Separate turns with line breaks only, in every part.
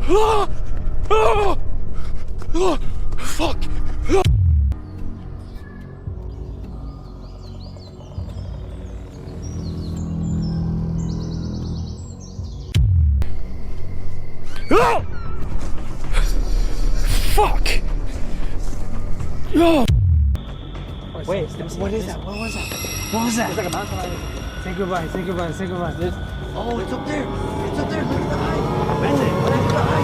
Ah! Ah! Ah! Fuck! Ah! Fuck! Oh.
Wait, what is that? What was that? What was that? It's like a mountain lion. Say goodbye, say goodbye, say goodbye.
Oh, it's up there. It's up there. Look at the eye. What is it? What is the eye?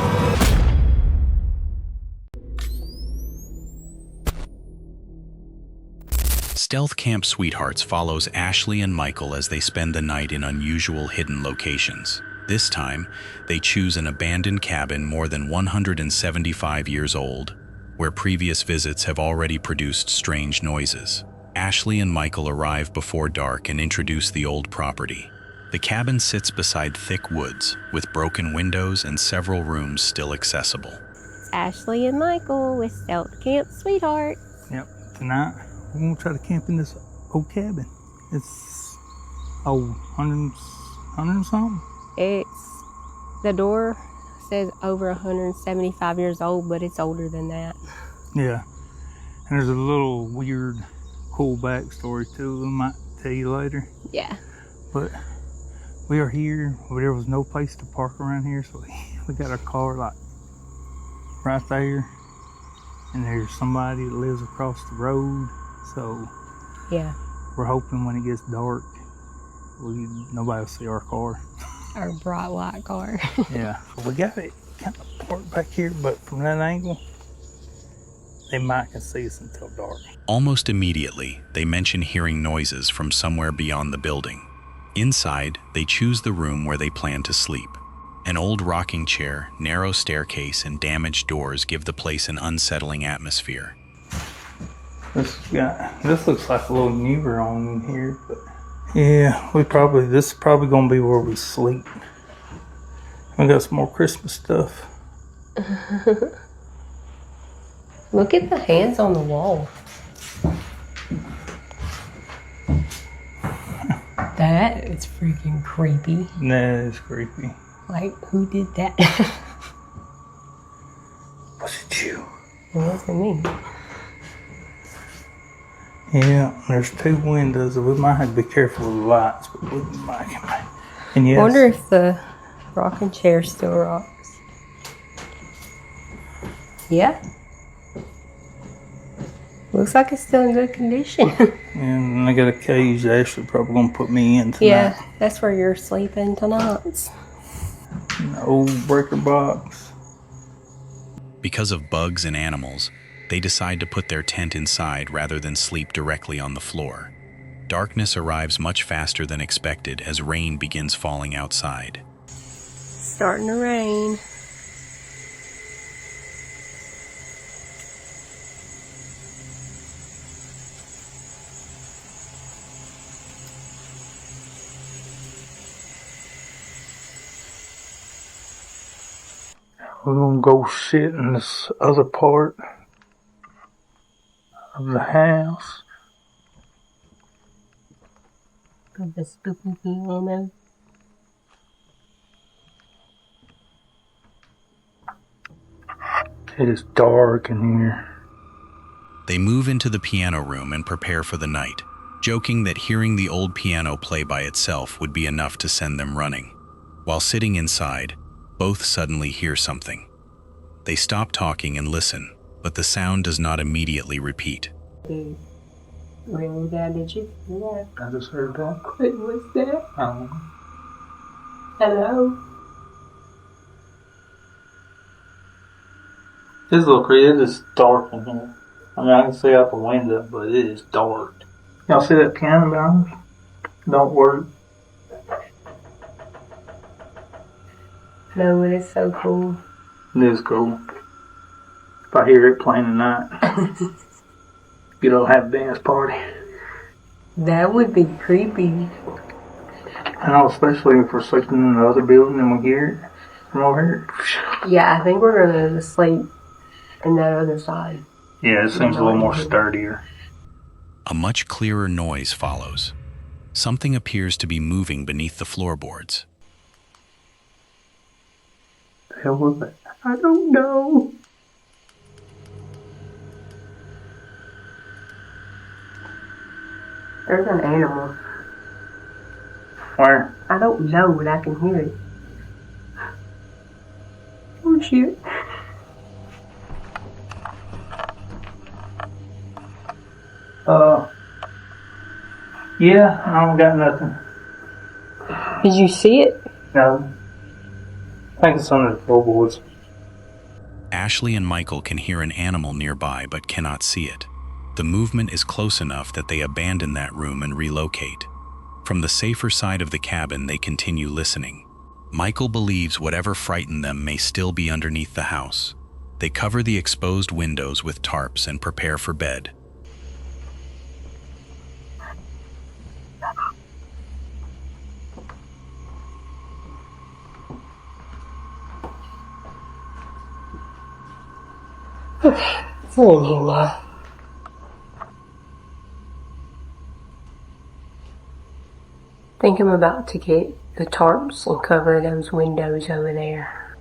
Stealth Camp Sweethearts follows Ashley and Michael as they spend the night in unusual hidden locations. This time, they choose an abandoned cabin more than 175 years old, where previous visits have already produced strange noises. Ashley and Michael arrive before dark and introduce the old property. The cabin sits beside thick woods, with broken windows and several rooms still accessible.
Ashley and Michael with Stealth Camp Sweetheart.
Yep, tonight we're going to try to camp in this old cabin. It's old, 100 and something.
The door says over 175 years old, but it's older than that.
Yeah, and there's a little weird, cool backstory to it. I might tell you later.
Yeah.
But we are here. There was no place to park around here, so we got our car like right there. And there's somebody that lives across the road, so
Yeah.
we're hoping when it gets dark, nobody will see our car.
Our bright white car.
Yeah, so we got it kind of parked back here, but from that angle, they might can see us until dark.
Almost immediately, they mention hearing noises from somewhere beyond the building. Inside, they choose the room where they plan to sleep. An old rocking chair, narrow staircase, and damaged doors give the place an unsettling atmosphere.
This looks like a little newer on here, but yeah, this is probably gonna be where we sleep. We got some more Christmas stuff.
Look at the hands on the wall. That is freaking creepy.
That is creepy.
Like, who did that?
Was it you?
It wasn't me.
Yeah, there's two windows. We might have to be careful with the lights, but we might. And yes,
I wonder if the rocking chair still rocks. Yeah. Looks like it's still in good condition.
and I got a cage that Ashley probably gonna put me in tonight.
Yeah, that's where you're sleeping tonight.
An old breaker box.
Because of bugs and animals, they decide to put their tent inside rather than sleep directly on the floor. Darkness arrives much faster than expected as rain begins falling outside.
Starting to rain.
We're gonna go sit in this other part of the house.
Of the spooky woman.
It is dark in here.
They move into the piano room and prepare for the night, joking that hearing the old piano play by itself would be enough to send them running. While sitting inside, both suddenly hear something. They stop talking and listen, but the sound does not immediately repeat.
Really, Dad, did you hear that?
I just heard that.
What was that?
I don't know.
Hello?
It's a little creepy. It is dark in here. I mean, I can see out the window, but it is dark. Y'all see that piano behind us? Don't work.
No, it is so cool.
It is cool. If I hear it playing tonight, you don't have a dance party.
That would be creepy.
I know, especially if we're sleeping in the other building and we hear it from over here.
Yeah, I think we're going to sleep in that other side.
Yeah, it seems a little more sturdier.
A much clearer noise follows. Something appears to be moving beneath the floorboards.
The hell was that? I don't know.
There's an animal.
Where?
I don't know, but I can hear it. Oh shit.
Yeah, I don't got nothing.
Did you see it?
No. I think it's under the floorboards.
Ashley and Michael can hear an animal nearby but cannot see it. The movement is close enough that they abandon that room and relocate. From the safer side of the cabin, they continue listening. Michael believes whatever frightened them may still be underneath the house. They cover the exposed windows with tarps and prepare for bed.
Think I'm about to get the tarps and cover those windows over there.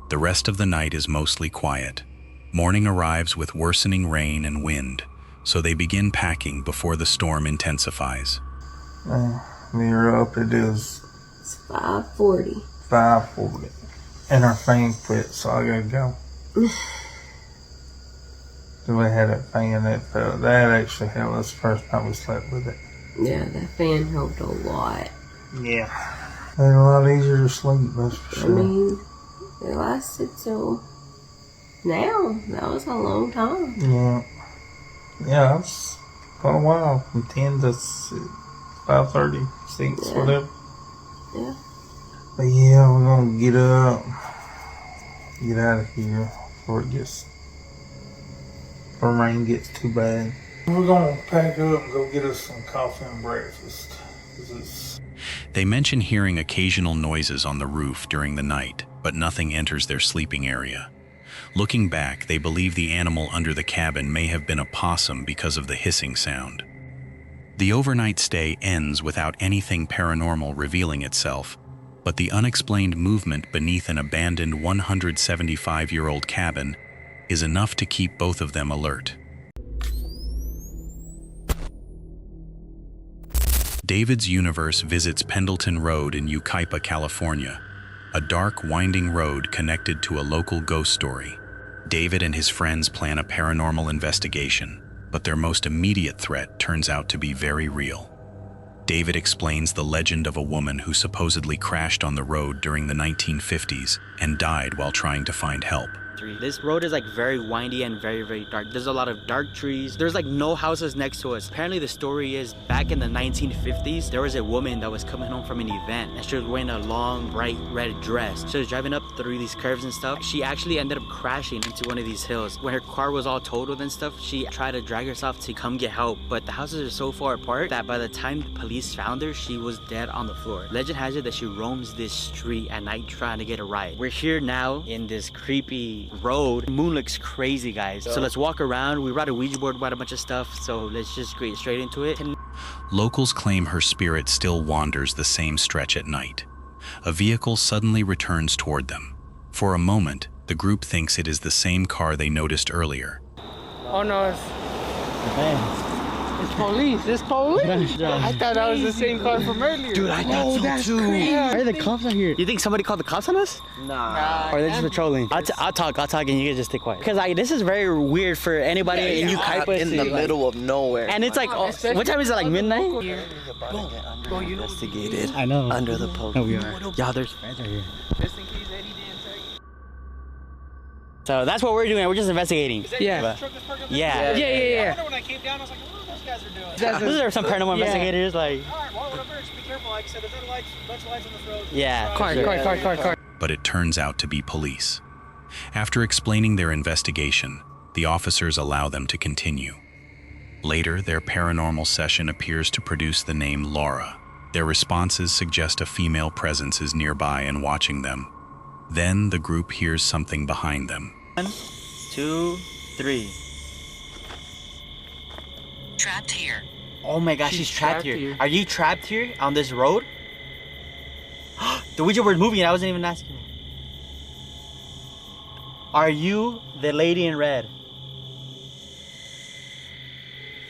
The rest of the night is mostly quiet. Morning arrives with worsening rain and wind, so they begin packing before the storm intensifies.
We're up. It is
5:40.
5:40. And our fan quit, so I gotta go. So we had that fan that fell. That actually helped. That's the first time we slept with it.
Yeah, that fan helped a lot.
Yeah. Made it a lot easier to sleep, that's for
I
sure.
mean, it lasted till now. That was a long time.
Yeah. Yeah, that's quite a while. From 10 to 5:30, 6,
Yeah.
whatever.
Yeah.
But yeah, we're gonna get up, get out of here before the rain gets too bad. We're gonna pack up and go get us some coffee and breakfast. 'Cause it's
They mention hearing occasional noises on the roof during the night, but nothing enters their sleeping area. Looking back, they believe the animal under the cabin may have been a possum because of the hissing sound. The overnight stay ends without anything paranormal revealing itself, but the unexplained movement beneath an abandoned 175-year-old cabin is enough to keep both of them alert. David's universe visits Pendleton Road in Yucaipa, California, a dark, winding road connected to a local ghost story. David and his friends plan a paranormal investigation, but their most immediate threat turns out to be very real. David explains the legend of a woman who supposedly crashed on the road during the 1950s and died while trying to find help.
This road is like very windy and very, very dark. There's a lot of dark trees. There's like no houses next to us. Apparently the story is back in the 1950s, there was a woman that was coming home from an event and she was wearing a long, bright red dress. She was driving up through these curves and stuff. She actually ended up crashing into one of these hills. When her car was all totaled and stuff, she tried to drag herself to come get help, but the houses are so far apart that by the time the police found her, she was dead on the floor. Legend has it that she roams this street at night trying to get a ride. We're here now in this creepy road. The moon looks crazy, guys. So let's walk around. We brought a Ouija board, brought a bunch of stuff, so let's just get straight into it.
Locals claim her spirit still wanders the same stretch at night. A vehicle suddenly returns toward them. For a moment, the group thinks it is the same car they noticed earlier.
Oh no, it's police. It's police. I thought that was the same car from earlier.
Dude, I thought so too. Why are the cops out here? You think somebody called the cops on us?
Nah.
Or they're just patrolling? I'll talk and you guys just stay quiet. Because this is very weird for anybody in Yucaipa.
in the middle of nowhere.
And it's like, what time is it, like midnight?
Go, investigated.
I know.
Under the post.
No, we are. Yeah, there's friends out here.
Just in case Eddie didn't tell you.
So that's what we're doing. We're just investigating.
Yeah.
Yeah.
Yeah.
When I came down, I was like, what are those guys are doing?
Those are some paranormal investigators, like.
All right, well, whatever, just be careful. Like I said, there's other lights, a bunch of lights on this road.
Yeah.
Car.
But it turns out to be police. After explaining their investigation, the officers allow them to continue. Later, their paranormal session appears to produce the name Laura. Their responses suggest a female presence is nearby and watching them. Then the group hears something behind them.
1, 2, 3.
Trapped here.
Oh my gosh, she's trapped here. Are you trapped here on this road? The Ouija board moving. I wasn't even asking. Are you the lady in red?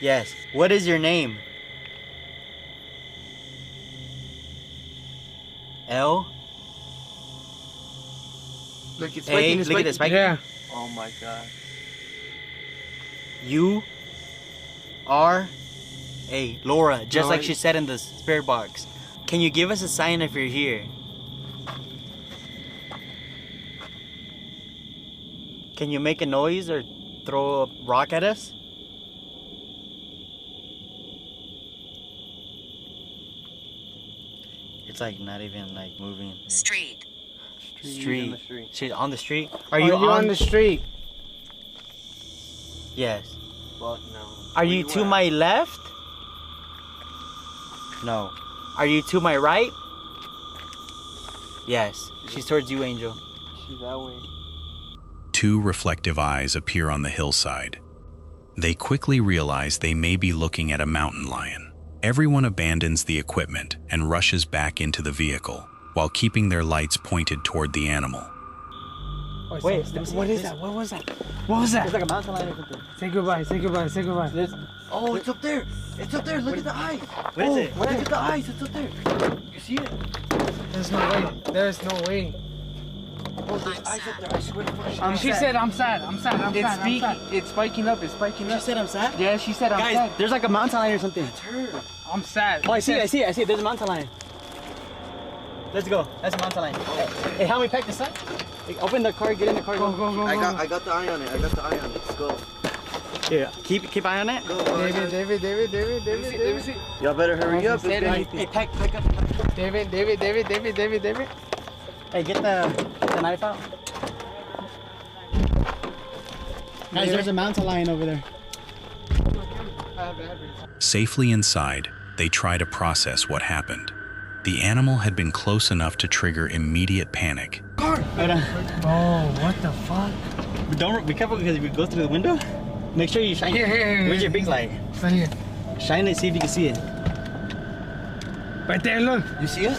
Yes. What is your name? L?
Look, it's
A?
spiking. It's
Look at this, spiking.
Yeah.
Oh my god.
U? R? A. Laura, just like she said in the spirit box. Can you give us a sign if you're here? Can you make a noise or throw a rock at us? It's like not even like moving.
Street.
Street. She's on the street.
Are you on the street?
Yes.
Fuck no.
Are you to my left? No. Are you to my right? Yes. She's towards you, Angel.
She's that way.
2 reflective eyes appear on the hillside. They quickly realize they may be looking at a mountain lion. Everyone abandons the equipment and rushes back into the vehicle, while keeping their lights pointed toward the animal.
Wait,
what is that? What was that? What was that?
It's like a mountain lion or something.
Say goodbye. Say goodbye. Say goodbye.
Oh, it's up there. It's up there. Look at the eyes.
What is it?
Look at the eyes. It's up there. You see it?
There's no way. There's no way.
Oh, there's eyes up there. I swear to God.
She said, "I'm sad. I'm sad. I'm sad. I'm sad."
It's spiking up. It's spiking
She
up.
said I'm sad?
Yeah, she said I'm
Guys,
sad.
there's like a mountain lion or something.
I'm sad.
Oh, I see it. There's a mountain lion. Let's go. That's a mountain lion. Hey, help me pack this up. Hey, open the car. Get in the car.
Go, go, go,
I
go.
got the eye on it. I got the eye on it. Let's go.
Yeah, keep eye on it.
Go.
David.
Y'all better hurry up.
Hey, pack up.
David.
Hey, get the knife out. Guys, there's a mountain lion over there.
Safely inside, they try to process what happened. The animal had been close enough to trigger immediate panic.
Hold on.
Oh, what the fuck?
Don't be careful because if it goes through the window, make sure you shine it.
Here.
Where's your big light?
Right here.
Shine it, see if you can see it.
Right there, look.
You see it?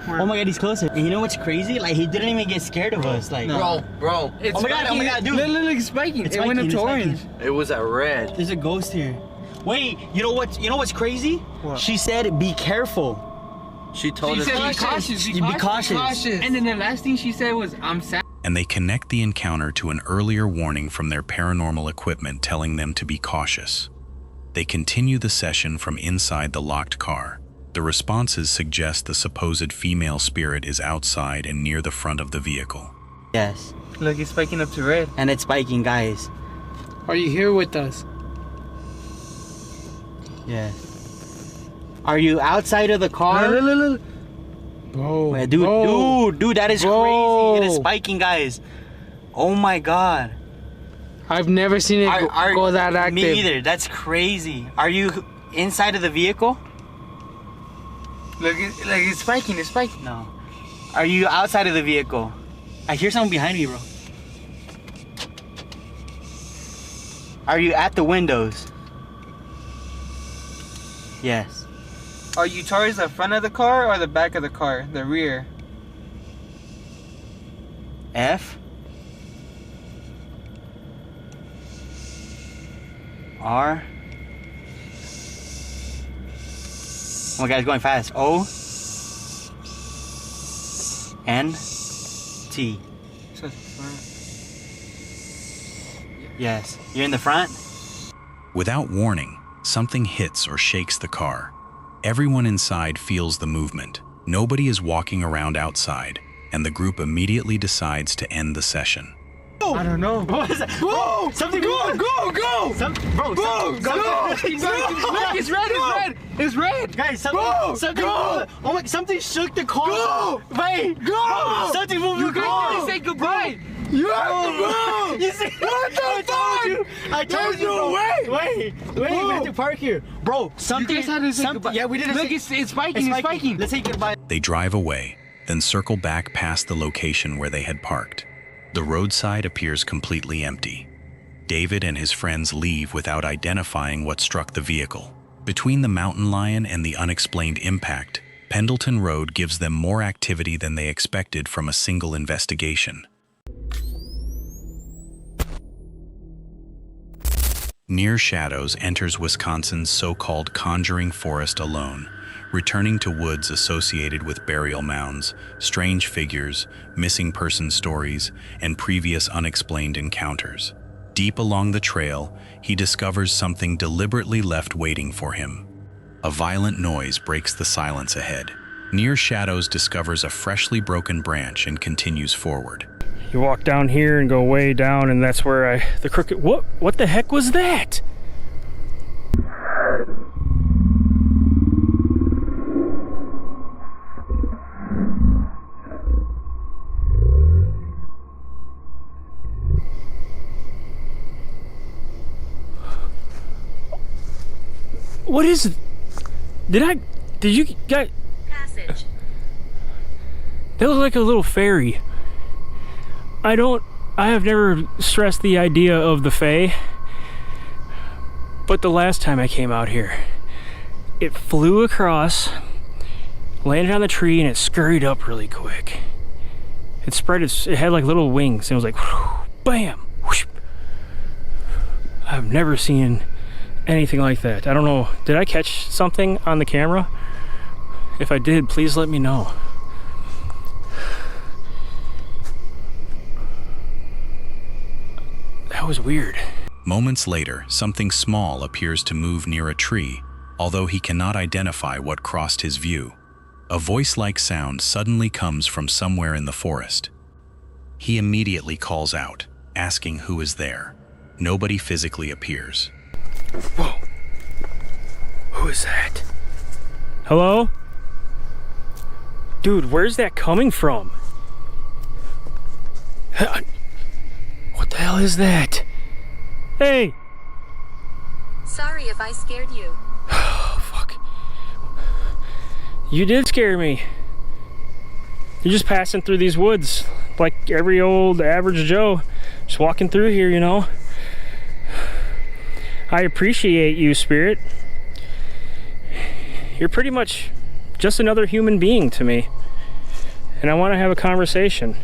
Oh my god, he's closer. And you know what's crazy? Like, he didn't even get scared of us. Like,
Bro.
It's
oh my god, dude.
Look, it's spiking.
It's
It went up
spiking,
to
it's
orange.
It was at red.
There's a ghost here. Wait, you know what's crazy?
What?
She said, be careful.
She told
She
us.
said, be cautious.
Be cautious.
And then the last thing she said was, I'm sad.
And they connect the encounter to an earlier warning from their paranormal equipment telling them to be cautious. They continue the session from inside the locked car. The responses suggest the supposed female spirit is outside and near the front of the vehicle.
Yes.
Look, it's spiking up to red.
And it's spiking, guys.
Are you here with us?
Yes. Are you outside of the car?
Look. Bro.
Wait, dude, that is
Bro.
crazy. It is spiking, guys. Oh my god.
I've never seen it go that active.
Me either. That's crazy. Are you inside of the vehicle?
Look, it's spiking. It's spiking.
No. Are you outside of the vehicle? I hear something behind me, bro. Are you at the windows? Yes.
Are you towards the front of the car or the back of the car? The rear.
F. R. Oh my god, it's going fast. O. N. T. Yes. You're in the front?
Without warning, something hits or shakes the car. Everyone inside feels the movement. Nobody is walking around outside, and the group immediately decides to end the session.
I don't know.
What is that?
Go!
Something
Go!
Bro,
Go! Look, it's red! It's red!
Guys, something oh my, something shook the car.
Go!
Wait!
Go!
Something moved the
You guys
car.
didn't say goodbye! You have to go!
You see?
What the fuck?
I told
There's
you,
no
bro.
way!
Wait, we have to park here. Bro, something.
You guys had to say
something.
goodbye.
Yeah, we didn't
Look,
say.
it's spiking, it's spiking.
Let's say goodbye.
They drive away, then circle back past the location where they had parked. The roadside appears completely empty. David and his friends leave without identifying what struck the vehicle. Between the mountain lion and the unexplained impact, Pendleton Road gives them more activity than they expected from a single investigation. Near Shadows enters Wisconsin's so-called conjuring forest alone, returning to woods associated with burial mounds, strange figures, missing person stories, and previous unexplained encounters. Deep along the trail, he discovers something deliberately left waiting for him. A violent noise breaks the silence ahead. Near Shadows discovers a freshly broken branch and continues forward.
You walk down here and go way down, and that's where the crooked... What the heck was that? What is it? Did you guys...
Passage.
That looked like a little fairy. I have never stressed the idea of the fae, but the last time I came out here, it flew across, landed on the tree, and it scurried up really quick. It had like little wings, and it was like, whoosh, bam, whoosh. I've never seen anything like that. I don't know, did I catch something on the camera? If I did, please let me know. That was weird.
Moments later, something small appears to move near a tree, although he cannot identify what crossed his view. A voice-like sound suddenly comes from somewhere in the forest. He immediately calls out, asking who is there. Nobody physically appears.
Whoa. Who is that? Hello? Dude, where's that coming from? What the hell is that? Hey!
Sorry if I scared you.
Oh, fuck. You did scare me. You're just passing through these woods like every old average Joe. Just walking through here, you know. I appreciate you, Spirit. You're pretty much just another human being to me. And I want to have a conversation.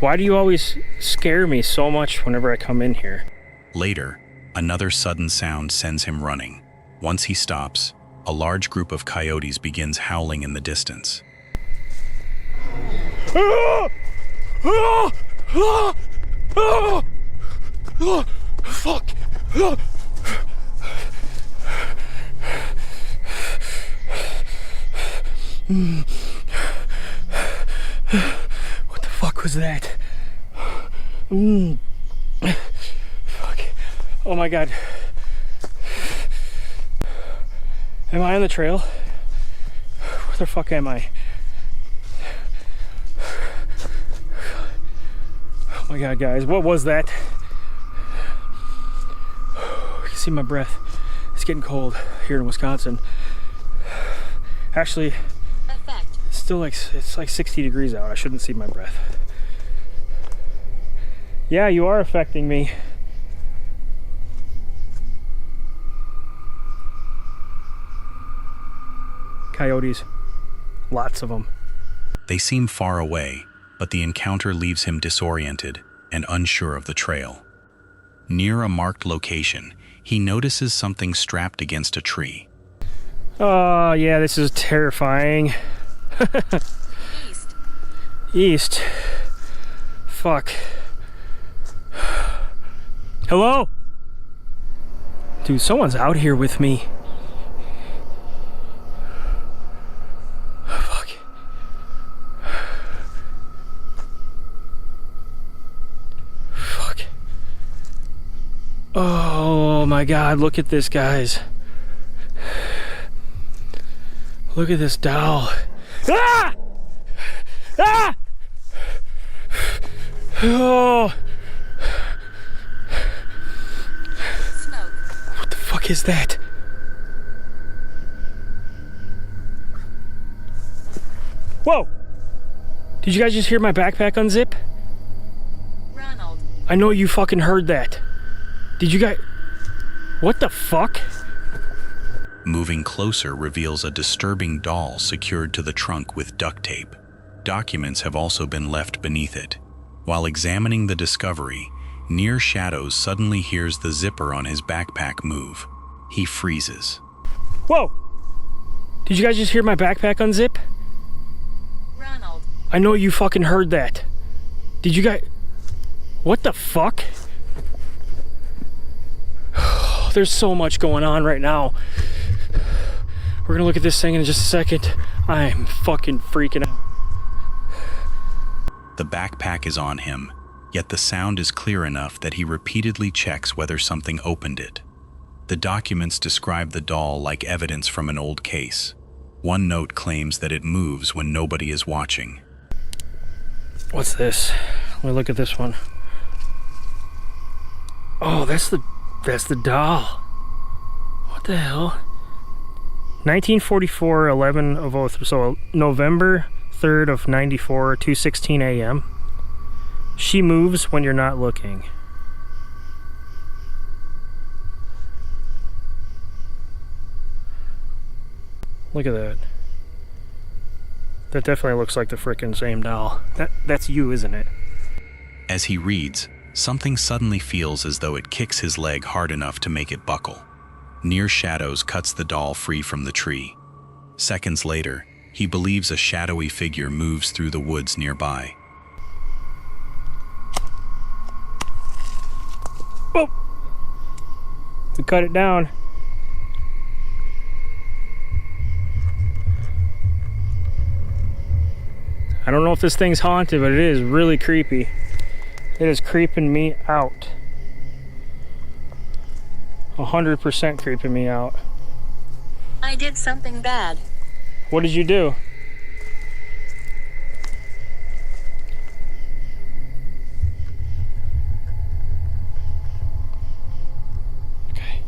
Why do you always scare me so much whenever I come in here?
Later, another sudden sound sends him running. Once he stops, a large group of coyotes begins howling in the distance.
Fuck!
What the fuck was that? Fuck. Oh my god. Am I on the trail? Where the fuck am I? Oh my god, guys, what was that? I can see my breath. It's getting cold here in Wisconsin. Actually, it's still like 60 degrees out. I shouldn't see my breath. Yeah, you are affecting me. Coyotes. Lots of them.
They seem far away, but the encounter leaves him disoriented and unsure of the trail. Near a marked location, he notices something strapped against a tree.
Oh, yeah, this is terrifying.
East.
East. Fuck. Hello? Dude, someone's out here with me. Fuck. Fuck. Oh my god, look at this, guys. Look at this doll. Ah! Ah! Oh!
Smoke.
What the fuck is that? Whoa! Did you guys just hear my backpack unzip?
Ronald.
I know you fucking heard that. Did you guys... What the fuck?
Moving closer reveals a disturbing doll secured to the trunk with duct tape. Documents have also been left beneath it. While examining the discovery, Near Shadows suddenly hears the zipper on his backpack move. He freezes.
Whoa! Did you guys just hear my backpack unzip?
Ronald.
I know you fucking heard that. Did you guys... What the fuck? There's so much going on right now. We're gonna look at this thing in just a second. I'm fucking freaking out.
The backpack is on him, yet the sound is clear enough that he repeatedly checks whether something opened it. The documents describe the doll like evidence from an old case. One note claims that it moves when nobody is watching.
What's this? Let me look at this one. Oh, that's the doll. What the hell? 1944, 11 of 03, so November 3rd of 94, 2:16 a.m. She moves when you're not looking. Look at that. That definitely looks like the frickin' same doll. That's you, isn't it?
As he reads, something suddenly feels as though it kicks his leg hard enough to make it buckle. Near Shadows cuts the doll free from the tree. Seconds later, he believes a shadowy figure moves through the woods nearby.
Oh! We cut it down. I don't know if this thing's haunted, but it is really creepy. It is creeping me out. 100% creeping me out.
I did something bad.
What did you do? Okay.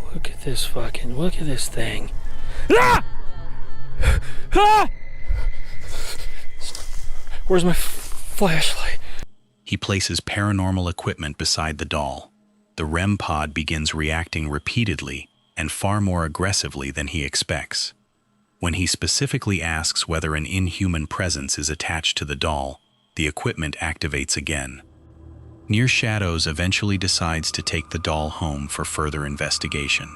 Look at this thing. Ah! Ah! Where's my flashlight?
He places paranormal equipment beside the doll. The REM pod begins reacting repeatedly and far more aggressively than he expects. When he specifically asks whether an inhuman presence is attached to the doll, the equipment activates again. Near Shadows eventually decides to take the doll home for further investigation.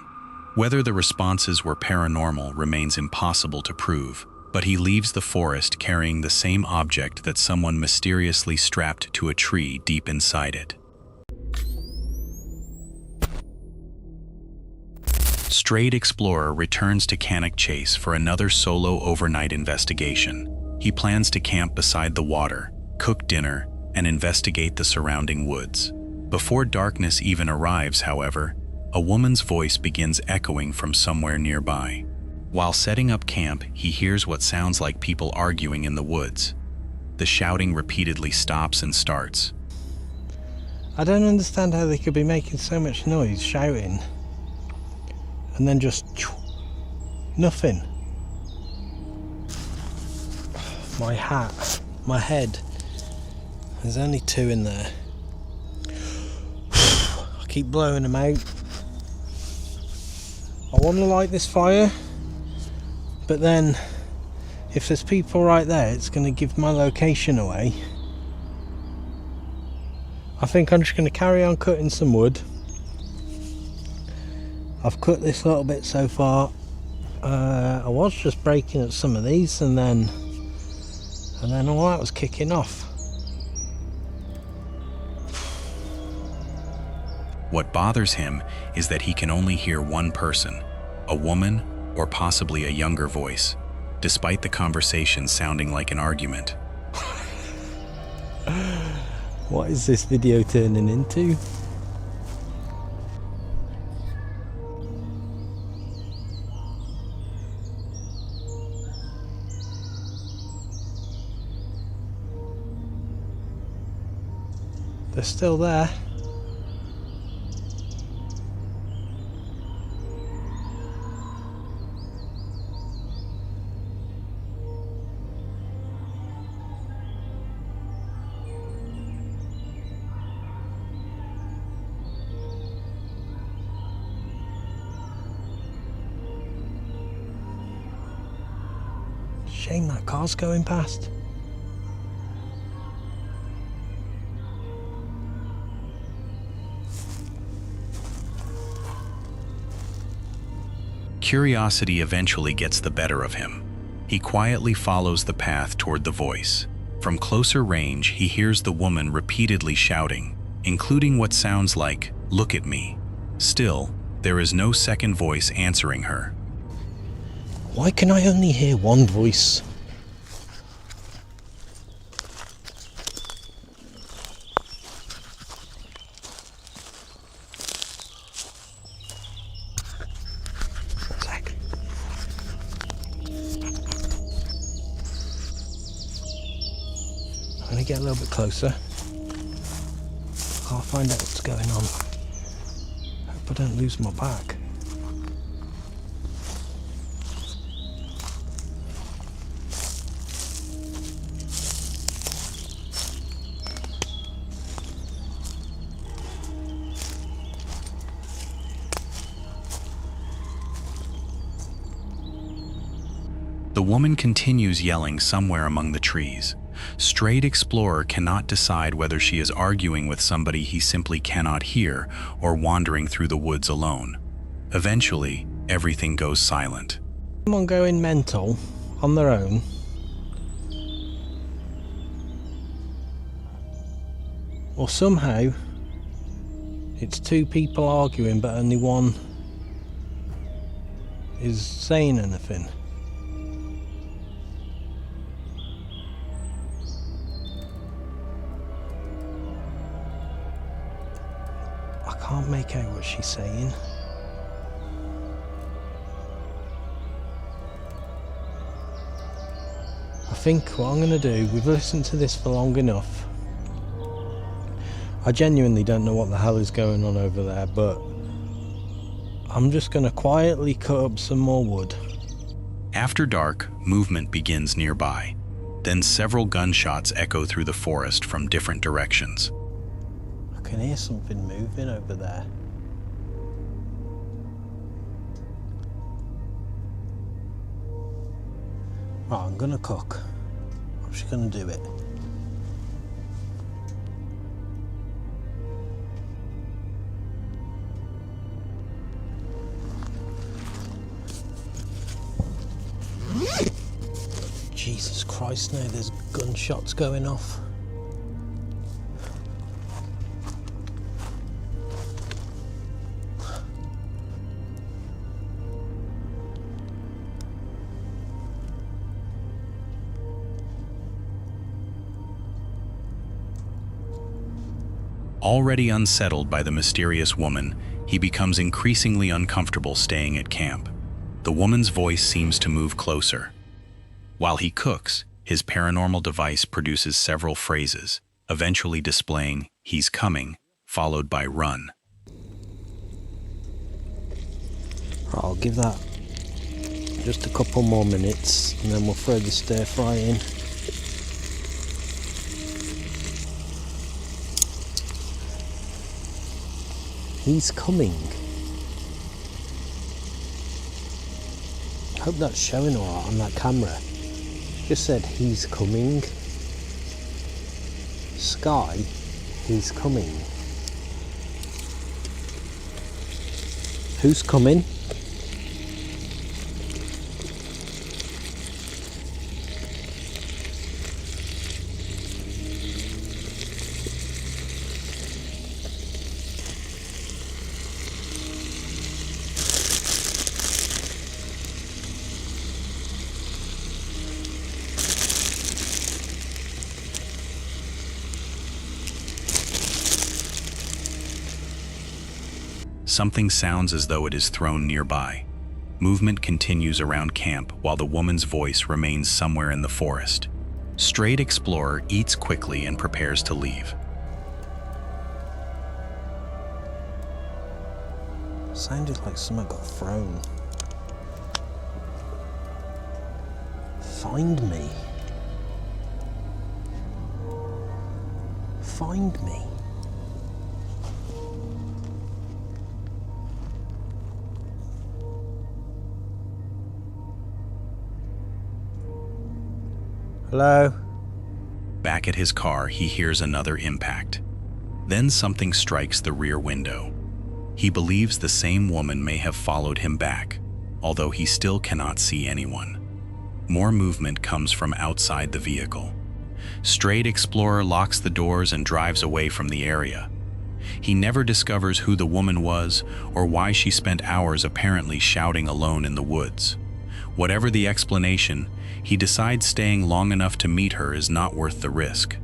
Whether the responses were paranormal remains impossible to prove, but he leaves the forest carrying the same object that someone mysteriously strapped to a tree deep inside it. Strayed Explorer returns to Cannock Chase for another solo overnight investigation. He plans to camp beside the water, cook dinner, and investigate the surrounding woods. Before darkness even arrives, however, a woman's voice begins echoing from somewhere nearby. While setting up camp, he hears what sounds like people arguing in the woods. The shouting repeatedly stops and starts.
I don't understand how they could be making so much noise, shouting, and then just nothing. My hat, my head. There's only 2 in there. I keep blowing them out. I want to light this fire, but then if there's people right there, it's going to give my location away. I think I'm just going to carry on cutting some wood. I've cut this little bit so far. I was just breaking up some of these, and then all that was kicking off.
What bothers him is that he can only hear one person, a woman or possibly a younger voice, despite the conversation sounding like an argument.
What is this video turning into? They're still there.
Shame that car's going past.
Curiosity eventually gets the better of him. He quietly follows the path toward the voice. From closer range, he hears the woman repeatedly shouting, including what sounds like, "Look at me." Still, there is no second voice answering her.
Why can I only hear one voice? One sec. I'm gonna get a little bit closer. I'll find out what's going on. Hope I don't lose my bag.
The woman continues yelling somewhere among the trees. Strayed Explorer cannot decide whether she is arguing with somebody he simply cannot hear or wandering through the woods alone. Eventually, everything goes silent.
Someone going mental on their own. Or somehow it's two people arguing but only one is saying anything. I can't make out what she's saying. I think what I'm going to do, we've listened to this for long enough. I genuinely don't know what the hell is going on over there, but I'm just going to quietly cut up some more wood.
After dark, movement begins nearby. Then several gunshots echo through the forest from different directions.
I can hear something moving over there. Right, I'm gonna cook. I'm just gonna do it. Jesus Christ, now there's gunshots going off.
Already unsettled by the mysterious woman, he becomes increasingly uncomfortable staying at camp. The woman's voice seems to move closer. While he cooks, his paranormal device produces several phrases, eventually displaying "he's coming," followed by "run."
Right, I'll give that just a couple more minutes and then we'll throw the stir fry in. He's coming. I hope that's showing alright on that camera. Just said he's coming. Sky, he's coming. Who's coming?
Something sounds as though it is thrown nearby. Movement continues around camp while the woman's voice remains somewhere in the forest. Strayed Explorer eats quickly and prepares to leave.
Sounded like something got thrown. Find me. Find me. Hello?
Back at his car, he hears another impact. Then something strikes the rear window. He believes the same woman may have followed him back, although he still cannot see anyone. More movement comes from outside the vehicle. Strayed Explorer locks the doors and drives away from the area. He never discovers who the woman was or why she spent hours apparently shouting alone in the woods. Whatever the explanation, he decides staying long enough to meet her is not worth the risk.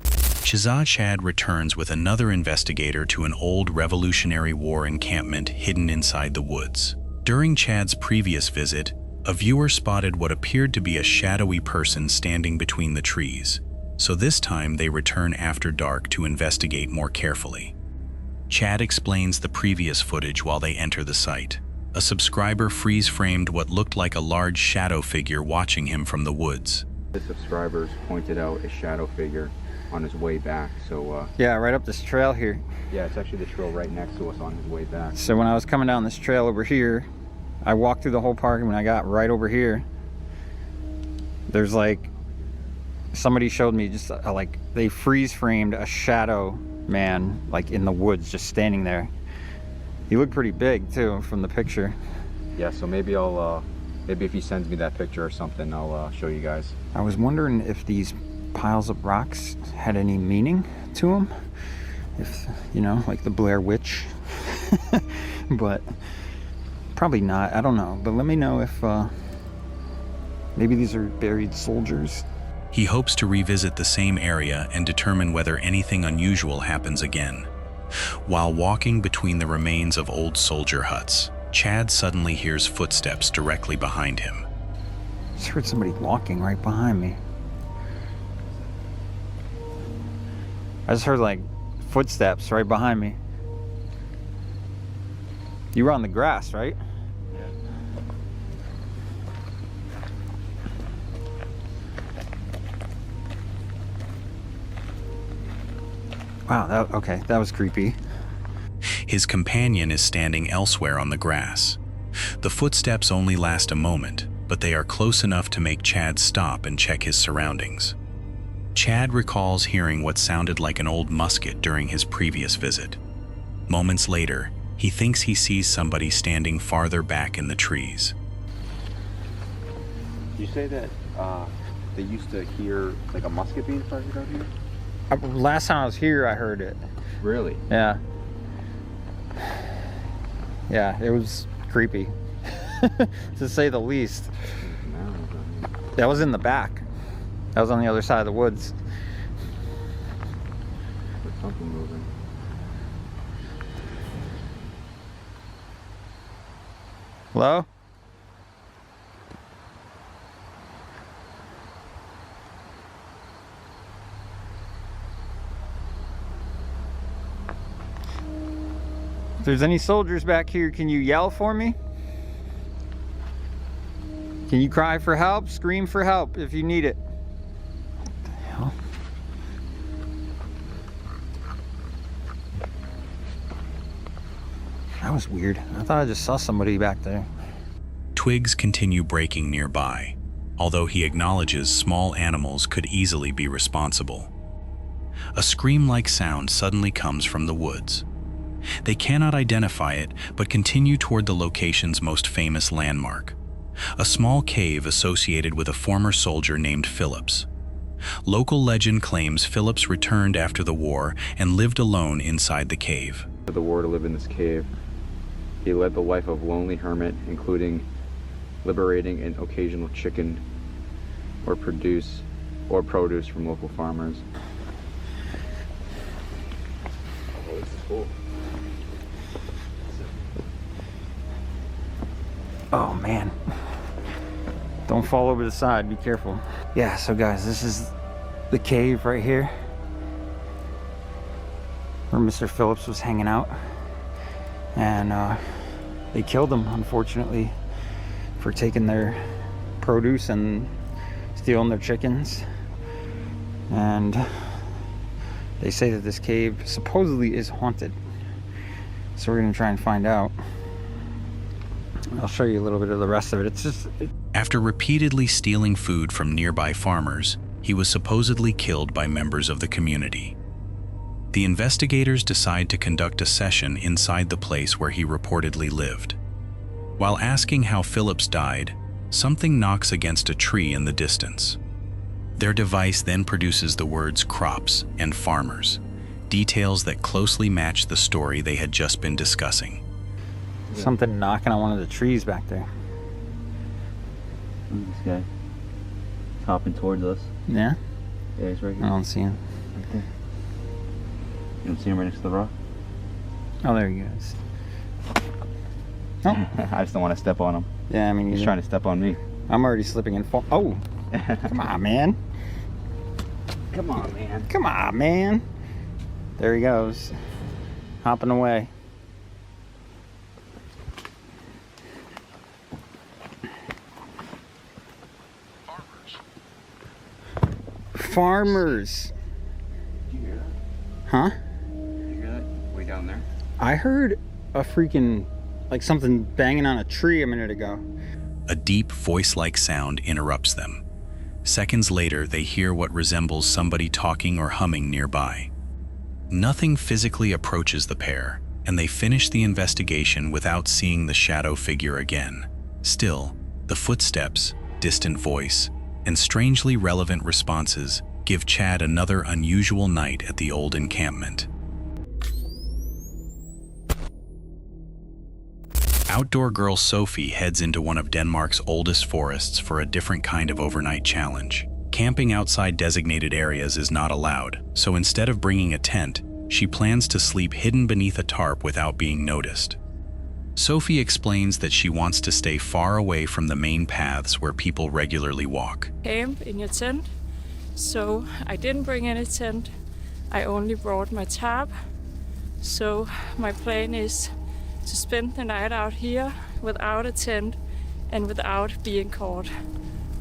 Shahzad Chad returns with another investigator to an old Revolutionary War encampment hidden inside the woods. During Chad's previous visit, a viewer spotted what appeared to be a shadowy person standing between the trees, so this time they return after dark to investigate more carefully. Chad explains the previous footage while they enter the site. A subscriber freeze-framed what looked like a large shadow figure watching him from the woods.
The subscribers pointed out a shadow figure on his way back, so
yeah, right up this trail here.
yeah, it's actually the trail right next to us on his way back.
So when I was coming down this trail over here, I walked through the whole park, and when I got right over here, there's like, somebody showed me just like they freeze-framed a shadow man like in the woods just standing there. He looked pretty big too from the picture.
Yeah, so maybe I'll maybe if he sends me that picture or something, I'll show you guys.
I was wondering if these piles of rocks had any meaning to them, if, you know, like the Blair Witch. But probably not, I don't know. But let me know if maybe these are buried soldiers.
He hopes to revisit the same area and determine whether anything unusual happens again. While walking between the remains of old soldier huts, Chad suddenly hears footsteps directly behind him.
I just heard somebody walking right behind me. I just heard like footsteps right behind me. You were on the grass, right? Wow, okay, that was creepy.
His companion is standing elsewhere on the grass. The footsteps only last a moment, but they are close enough to make Chad stop and check his surroundings. Chad recalls hearing what sounded like an old musket during his previous visit. Moments later, he thinks he sees somebody standing farther back in the trees.
Did you say that they used to hear like a musket being fired out here?
Last time I was here, I heard it.
Really?
Yeah. Yeah, it was creepy, to say the least. That was in the back. That was on the other side of the woods.
There's something moving.
Hello? If there's any soldiers back here, can you yell for me? Can you cry for help? Scream for help if you need it. What the hell? That was weird. I thought I just saw somebody back there.
Twigs continue breaking nearby, although he acknowledges small animals could easily be responsible. A scream-like sound suddenly comes from the woods. They cannot identify it, but continue toward the location's most famous landmark, a small cave associated with a former soldier named Phillips. Local legend claims Phillips returned after the war and lived alone inside the cave.
For the war to live in this cave, he led the life of lonely hermit, including liberating an occasional chicken or produce from local farmers. Oh, this is cool.
Oh man. Don't fall over the side, be careful. Yeah, so guys, this is the cave right here where Mr. Phillips was hanging out. And they killed him, unfortunately, for taking their produce and stealing their chickens. And they say that this cave supposedly is haunted. So we're gonna try and find out. I'll show you a little bit of the rest of it. It's just...
After repeatedly stealing food from nearby farmers, he was supposedly killed by members of the community. The investigators decide to conduct a session inside the place where he reportedly lived. While asking how Phillips died, something knocks against a tree in the distance. Their device then produces the words crops and farmers, details that closely match the story they had just been discussing.
Something knocking on one of the trees back there.
Look at this guy. He's hopping towards us.
Yeah?
Yeah, he's right here.
I don't see him.
Right there. You don't see him right next to the rock?
Oh, there he goes. Oh.
I just don't want to step on him.
Yeah, I mean,
he's trying to step on me.
I'm already slipping and fall. Oh! Come on, man.
Come on, man.
Come on, man. There he goes. Hopping away. Farmers.
Did you hear that?
Huh?
Did you hear that? Way down there?
I heard a freaking, like something banging on a tree a minute ago.
A deep voice-like sound interrupts them. Seconds later, they hear what resembles somebody talking or humming nearby. Nothing physically approaches the pair, and they finish the investigation without seeing the shadow figure again. Still, the footsteps, distant voice, and strangely relevant responses give Chad another unusual night at the old encampment. Outdoor girl Sophie heads into one of Denmark's oldest forests for a different kind of overnight challenge. Camping outside designated areas is not allowed, so instead of bringing a tent, she plans to sleep hidden beneath a tarp without being noticed. Sophie explains that she wants to stay far away from the main paths where people regularly walk.
Camp in your tent, so I didn't bring any tent. I only brought my tarp. So my plan is to spend the night out here without a tent and without being caught.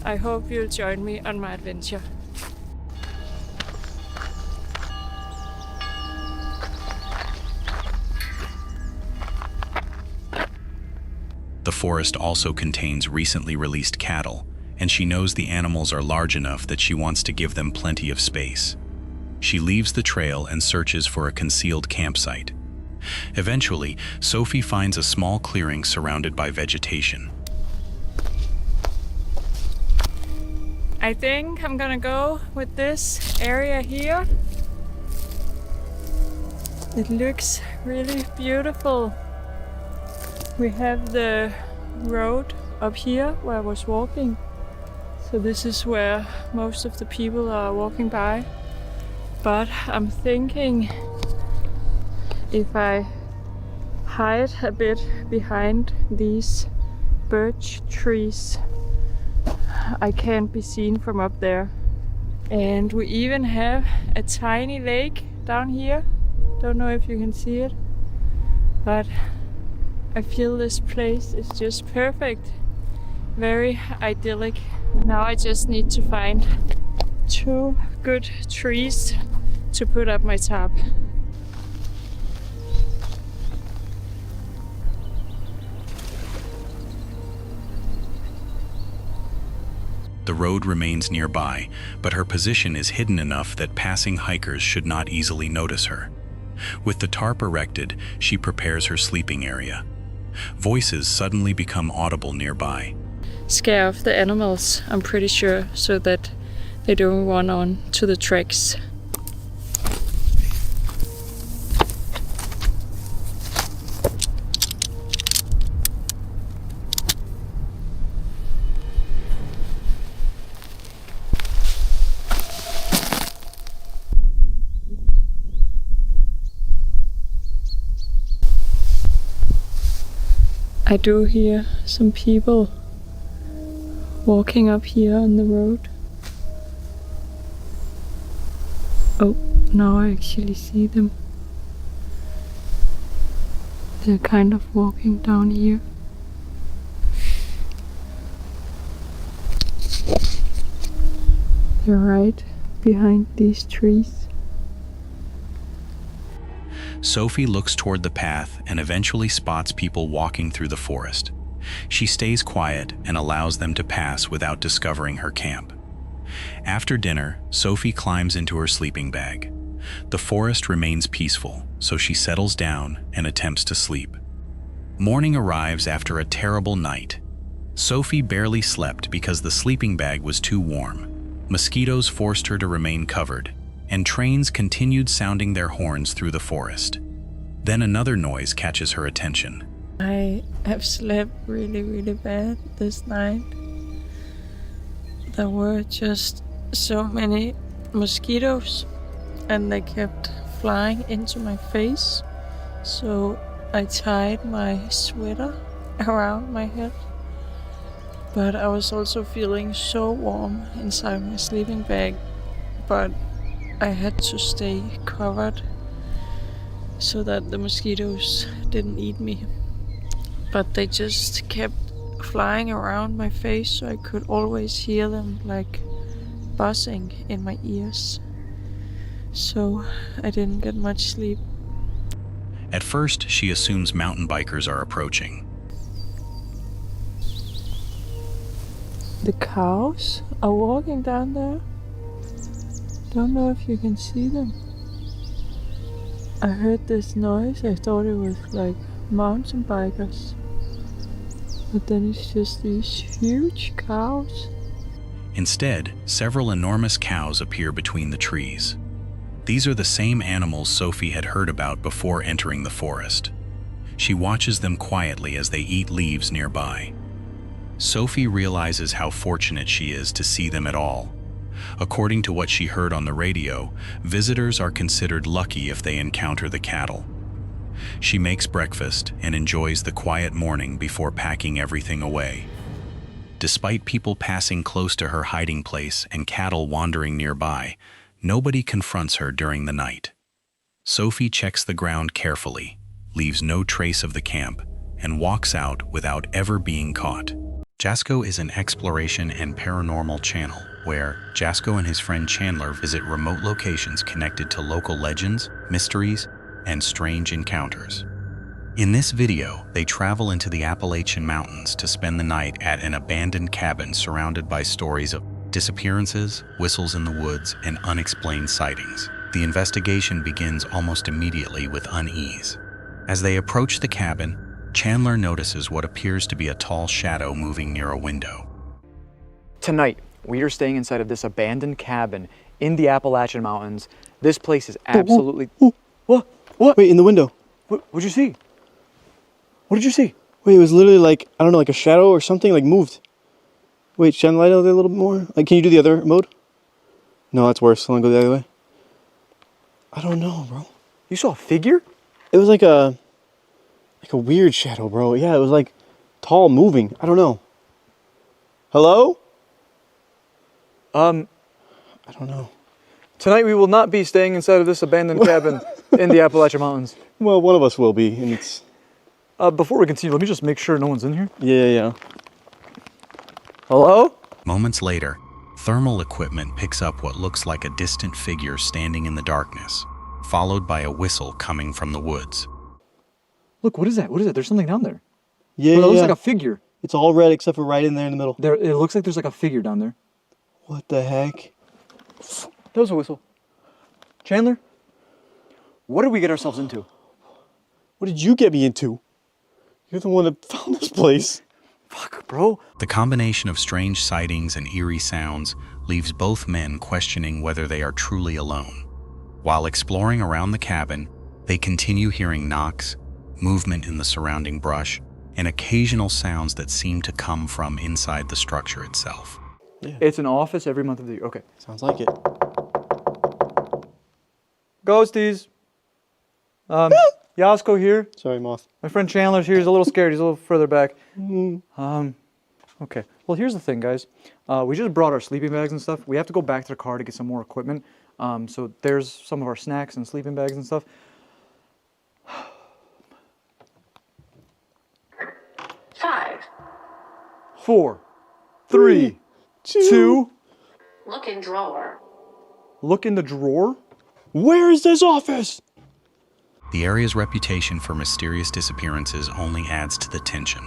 I hope you'll join me on my adventure.
The forest also contains recently released cattle, and she knows the animals are large enough that she wants to give them plenty of space. She leaves the trail and searches for a concealed campsite. Eventually, Sophie finds a small clearing surrounded by vegetation.
I think I'm gonna go with this area here. It looks really beautiful. We have the road up here where I was walking. So this is where most of the people are walking by. But I'm thinking if I hide a bit behind these birch trees, I can't be seen from up there. And we even have a tiny lake down here. Don't know if you can see it, but I feel this place is just perfect. Very idyllic. Now I just need to find 2 good trees to put up my tarp.
The road remains nearby, but her position is hidden enough that passing hikers should not easily notice her. With the tarp erected, she prepares her sleeping area. Voices suddenly become audible nearby.
Scare off the animals, I'm pretty sure, so that they don't run on to the tracks. I do hear some people walking up here on the road. Oh, now I actually see them. They're kind of walking down here. They're right behind these trees.
Sophie looks toward the path and eventually spots people walking through the forest. She stays quiet and allows them to pass without discovering her camp. After dinner, Sophie climbs into her sleeping bag. The forest remains peaceful, so she settles down and attempts to sleep. Morning arrives after a terrible night. Sophie barely slept because the sleeping bag was too warm. Mosquitoes forced her to remain covered, and trains continued sounding their horns through the forest. Then another noise catches her attention.
I have slept really, really bad this night. There were just so many mosquitoes, and they kept flying into my face. So I tied my sweater around my head. But I was also feeling so warm inside my sleeping bag. But I had to stay covered so that the mosquitoes didn't eat me. But they just kept flying around my face, so I could always hear them like buzzing in my ears. So I didn't get much sleep.
At first, she assumes mountain bikers are approaching.
The cows are walking down there. Don't know if you can see them. I heard this noise. I thought it was like mountain bikers. But then it's just these huge cows.
Instead, several enormous cows appear between the trees. These are the same animals Sophie had heard about before entering the forest. She watches them quietly as they eat leaves nearby. Sophie realizes how fortunate she is to see them at all. According to what she heard on the radio, visitors are considered lucky if they encounter the cattle. She makes breakfast and enjoys the quiet morning before packing everything away. Despite people passing close to her hiding place and cattle wandering nearby, nobody confronts her during the night. Sophie checks the ground carefully, leaves no trace of the camp, and walks out without ever being caught. Jasko is an exploration and paranormal channel where Jasko and his friend Chandler visit remote locations connected to local legends, mysteries, and strange encounters. In this video, they travel into the Appalachian Mountains to spend the night at an abandoned cabin surrounded by stories of disappearances, whistles in the woods, and unexplained sightings. The investigation begins almost immediately with unease. As they approach the cabin, Chandler notices what appears to be a tall shadow moving near a window.
Tonight, we are staying inside of this abandoned cabin in the Appalachian Mountains. This place is absolutely... What? What?
Wait, in the window.
What'd you see? What did you see?
Wait, it was literally like, I don't know, like a shadow or something, like moved. Wait, shine the light out there a little bit more? Like, can you do the other mode? No, that's worse. I want to go the other way. I don't know, bro.
You saw a figure?
It was like a weird shadow, bro. Yeah, it was like tall, moving. I don't know. Hello?
I
don't know.
Tonight we will not be staying inside of this abandoned cabin in the Appalachian Mountains.
Well, one of us will be, and it's...
Before we continue, let me just make sure no one's in here.
Yeah.
Hello?
Moments later, thermal equipment picks up what looks like a distant figure standing in the darkness, followed by a whistle coming from the woods.
Look, what is that? What is that? There's something down there.
Yeah,
It looks like a figure.
It's all red except for right in there in the middle.
It looks like there's like a figure down there.
What the heck?
That was a whistle. Chandler, what did we get ourselves into?
What did you get me into? You're the one that found this place.
Fuck, bro.
The combination of strange sightings and eerie sounds leaves both men questioning whether they are truly alone. While exploring around the cabin, they continue hearing knocks, movement in the surrounding brush, and occasional sounds that seem to come from inside the structure itself.
Yeah.
It's an office every month of the year. Okay.
Sounds like it.
Ghosties. Yasko here.
Sorry, Moth.
My friend Chandler's here. He's a little scared. He's a little further back. Okay. Well, here's the thing, guys. We just brought our sleeping bags and stuff. We have to go back to the car to get some more equipment. So there's some of our snacks and sleeping bags and stuff.
5.
4, 3, 2.
Look in drawer.
Look in the drawer?
Where is this office?
The area's reputation for mysterious disappearances only adds to the tension.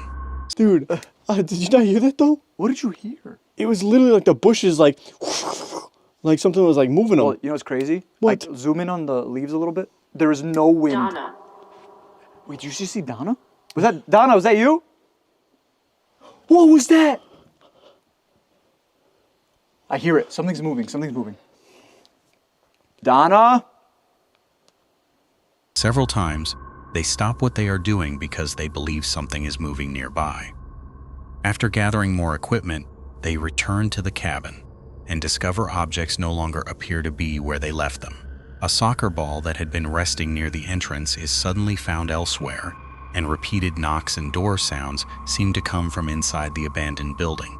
Dude, did you not hear that though?
What did you hear?
It was literally like the bushes, like something was like moving them.
Well, you know what's crazy?
What?
Like, zoom in on the leaves a little bit. There is no wind.
Donna.
Wait, did you just see Donna? Was that Donna? Was that you? What was that? I hear it. Something's moving. Something's moving. Donna?
Several times, they stop what they are doing because they believe something is moving nearby. After gathering more equipment, they return to the cabin and discover objects no longer appear to be where they left them. A soccer ball that had been resting near the entrance is suddenly found elsewhere, and repeated knocks and door sounds seem to come from inside the abandoned building.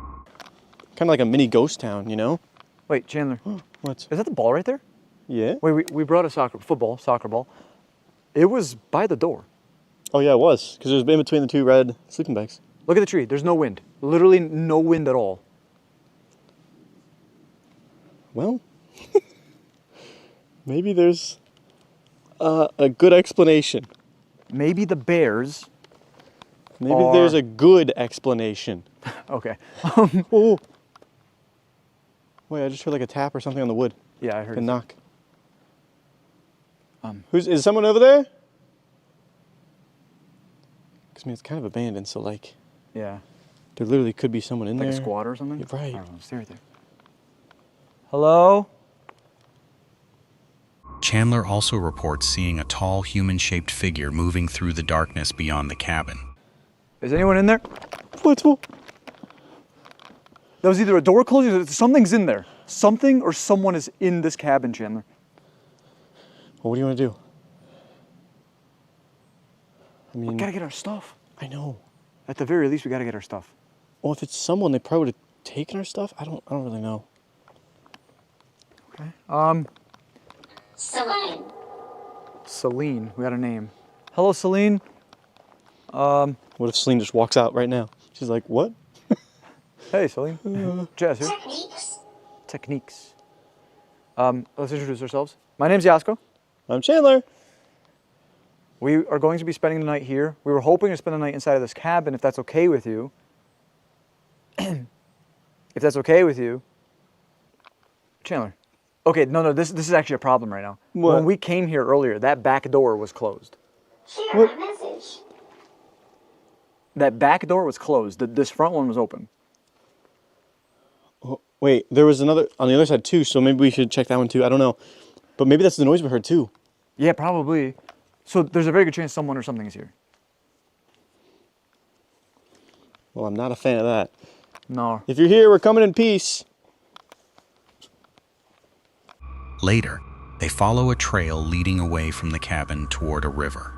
Kind of like a mini ghost town, you know?
Wait, Chandler.
What?
Is that the ball right there?
Yeah.
Wait, we brought a soccer ball. It was by the door.
Oh yeah, it was. Because it was in between the two red sleeping bags.
Look at the tree. There's no wind. Literally no wind at all.
Well, maybe there's a good explanation.
Maybe the bears.
Maybe there's a good explanation.
Okay.
Oh. Wait, I just heard like a tap or something on the wood.
Yeah, I heard
a
it.
knock. Is someone over there? Because I mean, it's kind of abandoned, so like.
Yeah.
There literally could be someone in there.
Like a squatter or something?
Yeah, right.
I don't know. Stay right there. Hello?
Chandler also reports seeing a tall human-shaped figure moving through the darkness beyond the cabin.
Is anyone in there?
What?
That was either a door closed or something's in there. Something or someone is in this cabin, Chandler.
Well, what do you want to do? I mean,
we gotta get our stuff.
I know.
At the very least, we gotta get our stuff.
Well, if it's someone, they probably would have taken our stuff. I don't really know.
Okay.
Celine.
Celine. We got a name. Hello, Celine.
What if Celine just walks out right now? She's like, what?
Hey, Celine. Jazz here.
Techniques.
Let's introduce ourselves. My name's Yasko.
I'm Chandler.
We are going to be spending the night here. We were hoping to spend the night inside of this cabin, if that's okay with you. If that's okay with you. Chandler. Okay, no, this is actually a problem right now.
What?
When we came here earlier, that back door was closed.
Share my message.
That back door was closed. This front one was open.
Oh, wait, there was another on the other side too, so maybe we should check that one too. I don't know. But maybe that's the noise we heard too.
Yeah, probably. So there's a very good chance someone or something is here.
Well, I'm not a fan of that.
No.
If you're here, we're coming in peace.
Later, they follow a trail leading away from the cabin toward a river.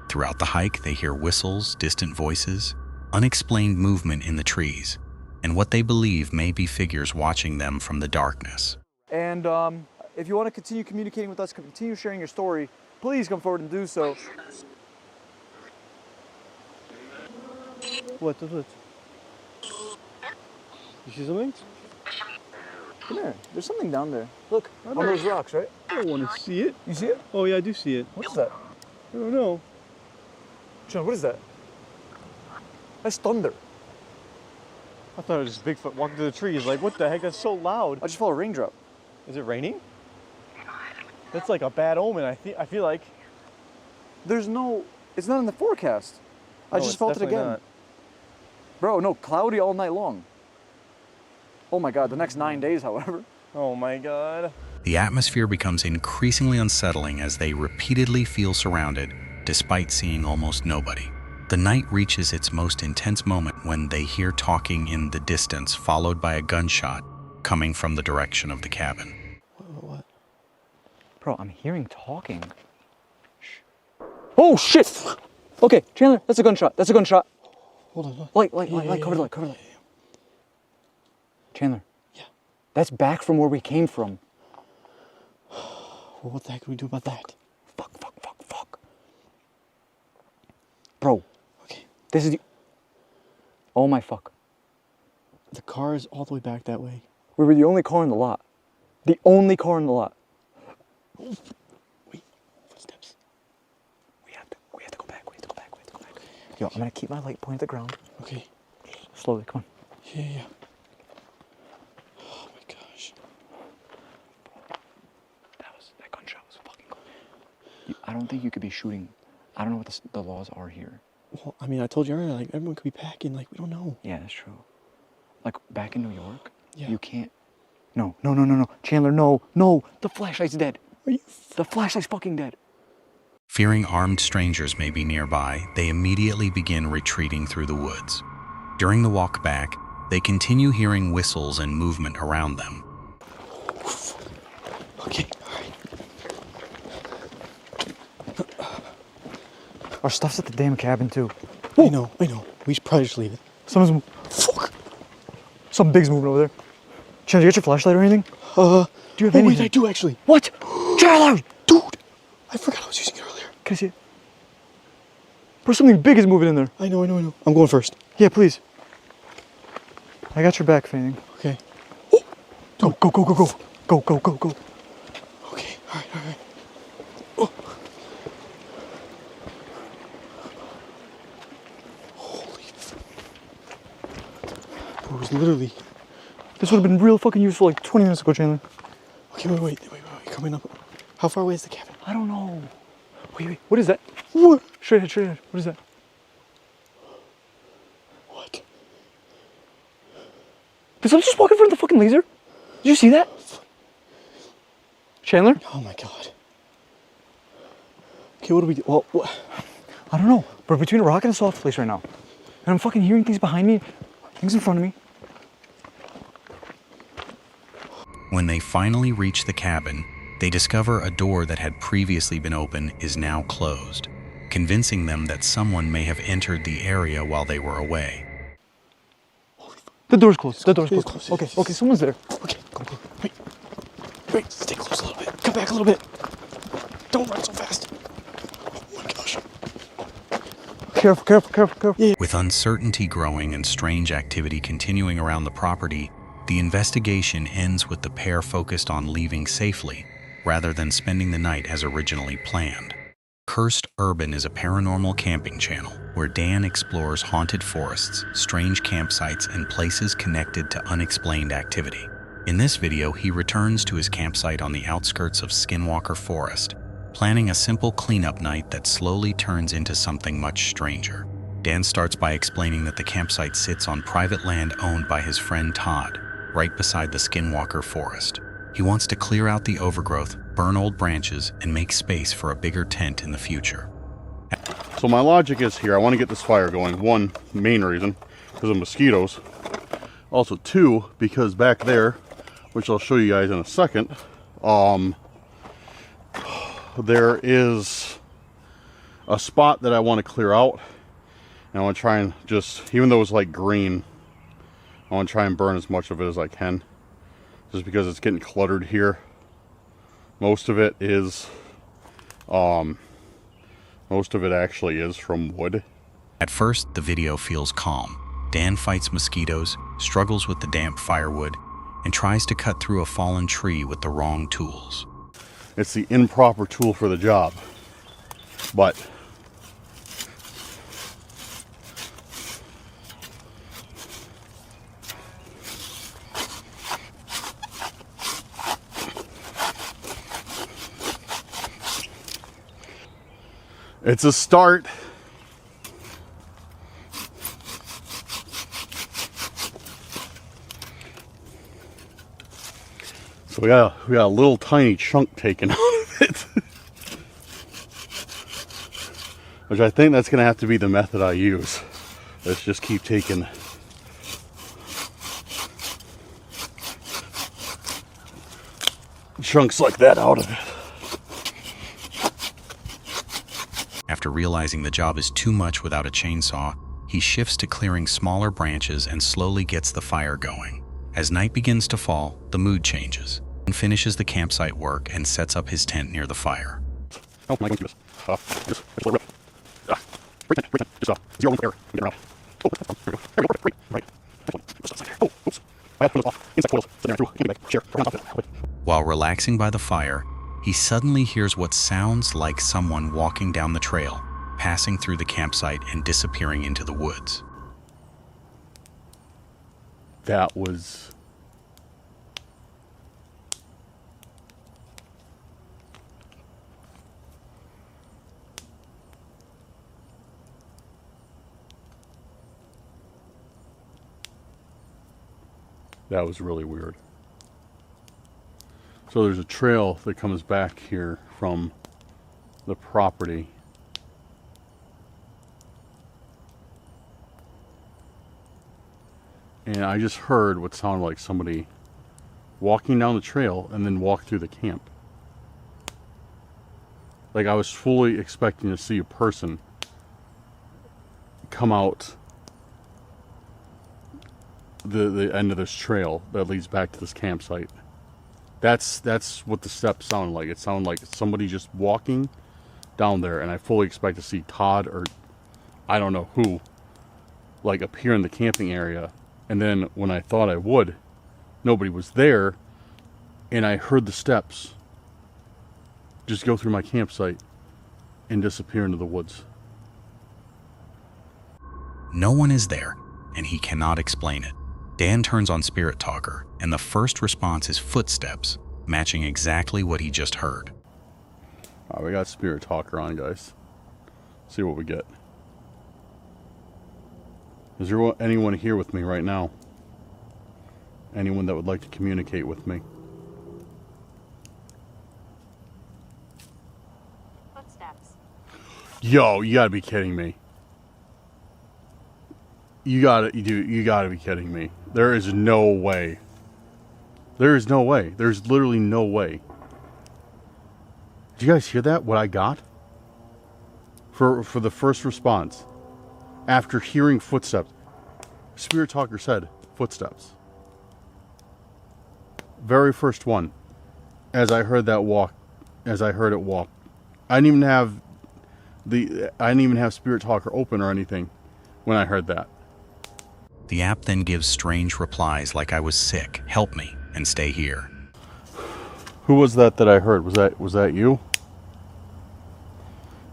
Throughout the hike, they hear whistles, distant voices, unexplained movement in the trees, and what they believe may be figures watching them from the darkness.
And if you want to continue communicating with us, continue sharing your story, please come forward and do so.
What? You see something?
Come here. There's something down there. Look, on those rocks, right?
I don't want to see it.
You see it?
Oh yeah, I do see it.
What is that?
I don't know.
John, what is that? That's thunder.
I thought it was just Bigfoot walking through the trees. Like, what the heck? That's so loud.
I just felt a raindrop.
Is it raining? That's like a bad omen. I feel like.
There's no. It's not in the forecast. I
No,
just
it's
felt it
definitely
again.
not.
Bro, no, cloudy all night long. Oh my God, the next 9 days, however.
Oh my God.
The atmosphere becomes increasingly unsettling as they repeatedly feel surrounded, despite seeing almost nobody. The night reaches its most intense moment when they hear talking in the distance, followed by a gunshot coming from the direction of the cabin.
What?
Bro, I'm hearing talking. Shh. Oh shit! Okay, Chandler, that's a gunshot. That's a gunshot.
Hold on.
Light, cover the light, cover the light. Chandler. Yeah. That's back from where we came from.
Well, what the heck can we do about that?
Fuck. Bro.
Okay.
This is the... Oh my fuck.
The car is all the way back that way.
We were the only car in the lot. The only car in the lot.
Wait, footsteps. We have to go back.
Yo, I'm gonna keep my light pointed at the ground.
Okay.
Slowly, come on.
Yeah. Oh my gosh.
That gunshot was fucking cool. I don't think you could be shooting. I don't know what the laws are here.
Well, I mean, I told you earlier, like, everyone could be packing, like, we don't know.
Yeah, that's true. Like, back in New York,
yeah.
You can't. No. Chandler, no. The flashlight's dead. The flashlight's fucking dead.
Fearing armed strangers may be nearby, they immediately begin retreating through the woods. During the walk back, they continue hearing whistles and movement around them.
Okay, alright.
Our stuff's at the damn cabin, too.
I know. We should probably just leave it.
Fuck! Something big's moving over there. Chandler, you got your flashlight or anything? Do you have anything?
Wait, I do actually.
What? Chandler!
Dude! I forgot I was using it earlier.
Can I see it? Bro, something big is moving in there.
I know. I'm going first.
Yeah, please. I got your back, Fanning.
Okay.
Oh! Go.
Okay, alright. Oh. Holy. Bro, it was literally...
This would have been real fucking useful like 20 minutes ago, Chandler.
Okay, wait. Coming up. How far away is the cabin?
I don't know. Wait. What is that?
What?
Straight ahead. What is that?
What?
Did someone just walk in front of the fucking laser? Did you see that? Chandler?
Oh my god. Okay, what do we do? Well, what?
I don't know. We're between a rock and a soft place right now. And I'm fucking hearing things behind me, things in front of me.
When they finally reach the cabin, they discover a door that had previously been open is now closed, convincing them that someone may have entered the area while they were away.
The door's closed. Okay, someone's there.
Okay, go. Wait, stay close a little bit. Come back a little bit. Don't run so fast. Oh my gosh.
Careful.
Yeah.
With uncertainty growing and strange activity continuing around the property, the investigation ends with the pair focused on leaving safely, rather than spending the night as originally planned. Cursed Urban is a paranormal camping channel where Dan explores haunted forests, strange campsites, and places connected to unexplained activity. In this video, he returns to his campsite on the outskirts of Skinwalker Forest, planning a simple cleanup night that slowly turns into something much stranger. Dan starts by explaining that the campsite sits on private land owned by his friend Todd, right beside the Skinwalker Forest. He wants to clear out the overgrowth, burn old branches, and make space for a bigger tent in the future.
So my logic is here, I want to get this fire going. One, main reason, because of mosquitoes. Also two, because back there, which I'll show you guys in a second, there is a spot that I want to clear out. And I want to try and just, even though it's like green, I want to try and burn as much of it as I can. Just because it's getting cluttered here. Most of it actually is from wood.
At first, the video feels calm. Dan fights mosquitoes, struggles with the damp firewood, and tries to cut through a fallen tree with the wrong tools.
It's the improper tool for the job. But it's a start. So we got a little tiny chunk taken out of it. Which I think that's gonna have to be the method I use. Let's just keep taking chunks like that out of it.
After realizing the job is too much without a chainsaw, he shifts to clearing smaller branches and slowly gets the fire going. As night begins to fall, the mood changes, and finishes the campsite work and sets up his tent near the fire.
Oh, am I going to do this? Just zero air. Get around. Oh, there we go. There we go. Right. Oh, oops. I have to put it off. Inside coils. Sit there through. Give me back. Chair. On top of it.
While relaxing by the fire, he suddenly hears what sounds like someone walking down the trail, passing through the campsite and disappearing into the woods.
That was... That was really weird. So there's a trail that comes back here from the property. And I just heard what sounded like somebody walking down the trail and then walk through the camp. Like I was fully expecting to see a person come out the end of this trail that leads back to this campsite. That's what the steps sounded like. It sounded like somebody just walking down there, and I fully expect to see Todd or I don't know who like appear in the camping area. And then when I thought I would, nobody was there, and I heard the steps just go through my campsite and disappear into the woods.
No one is there, and he cannot explain it. Dan turns on Spirit Talker, and the first response is footsteps, matching exactly what he just heard.
Alright, we got Spirit Talker on, guys. See what we get. Is there anyone here with me right now? Anyone that would like to communicate with me?
Footsteps.
Yo, you gotta be kidding me. You gotta be kidding me. There is no way. There is no way. There's literally no way. Did you guys hear that? What I got? For the first response. After hearing footsteps. Spirit Talker said footsteps. Very first one. As I heard that walk. As I heard it walk. I didn't even have Spirit Talker open or anything when I heard that.
The app then gives strange replies like I was sick, help me, and stay here.
Who was that I heard? Was that you?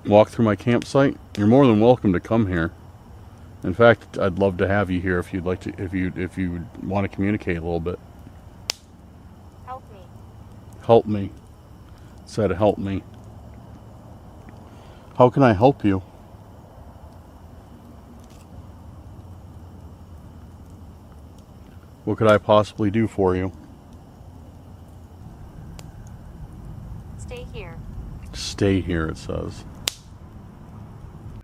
Walk through my campsite? You're more than welcome to come here. In fact, I'd love to have you here if you'd like to, if you want to communicate a little bit.
Help me.
Help me. It said help me. How can I help you? What could I possibly do for you?
Stay here.
Stay here, it says.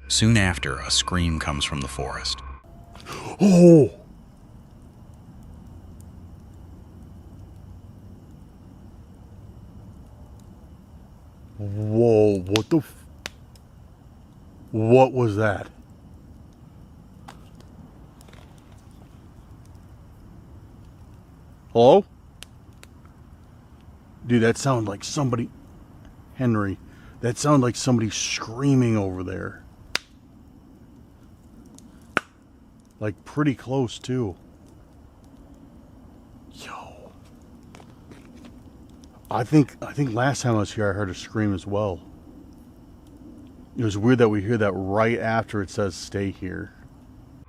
Soon after, a scream comes from the forest.
Oh! Whoa, what the what was that? Hello? Dude, that sounded like somebody... Henry, that sounded like somebody screaming over there. Like, pretty close, too. Yo. I think last time I was here, I heard a scream as well. It was weird that we hear that right after it says, stay here.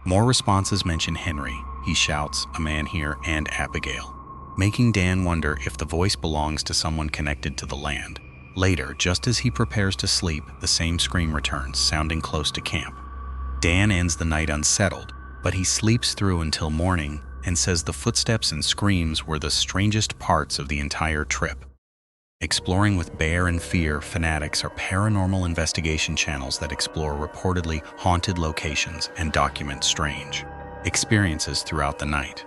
More responses mention Henry. He shouts, a man here, and Abigail, making Dan wonder if the voice belongs to someone connected to the land. Later, just as he prepares to sleep, the same scream returns, sounding close to camp. Dan ends the night unsettled, but he sleeps through until morning and says the footsteps and screams were the strangest parts of the entire trip. Exploring with Bear and Fear fanatics are paranormal investigation channels that explore reportedly haunted locations and document strange experiences throughout the night.